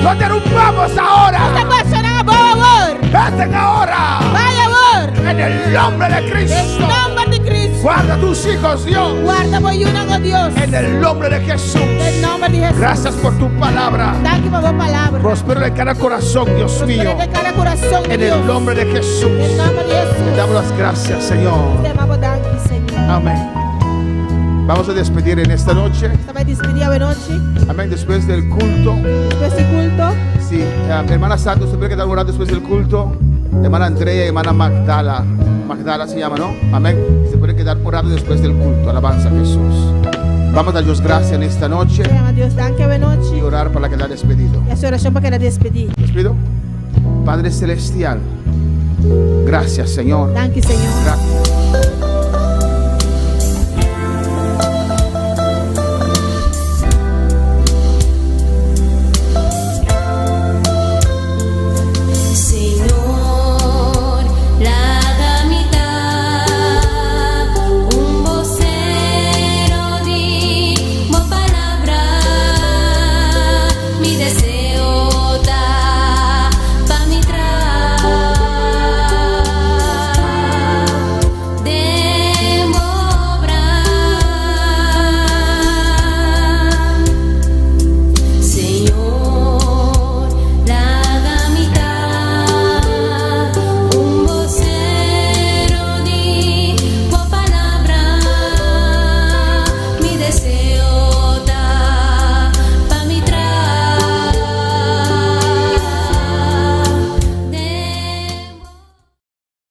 Lo derrumbamos Esta ahora. baixela agora. Veten ahora. Vai agora. En el nombre de Em Cristo. nome de Cristo. Guarda a tus hijos, Dios. Guarda voi una com Deus. En el nombre de Jesús. Em nome de Jesus. Gracias por tu palabra. Dá-que uma boa palavra. Prospero en cada corazón, Dios mío. Prospere de cada coração de En Deus. el nombre de Jesús. Em nome de Te Jesus. damos las gracias, Señor. Te amamos danke, Senhor. Amén. Vamos a despedir en esta noche. Você vai despedir a noite. Amén. Después del culto. Depois desse culto. Sí, hermana Santos, se puede quedar orando después del culto. Hermana Andrea y hermana Magdala. Magdala se llama, ¿no? Amén. Se puede quedar orando después del culto. Alabanza a Jesús. Vamos a dar Dios gracias en esta noche Te ama Deus danke a y noite. orar para quedar despedido. E a sua oração para querer despedir. Despido. Padre Celestial, gracias, Señor. Danke, Senhor. Gracias.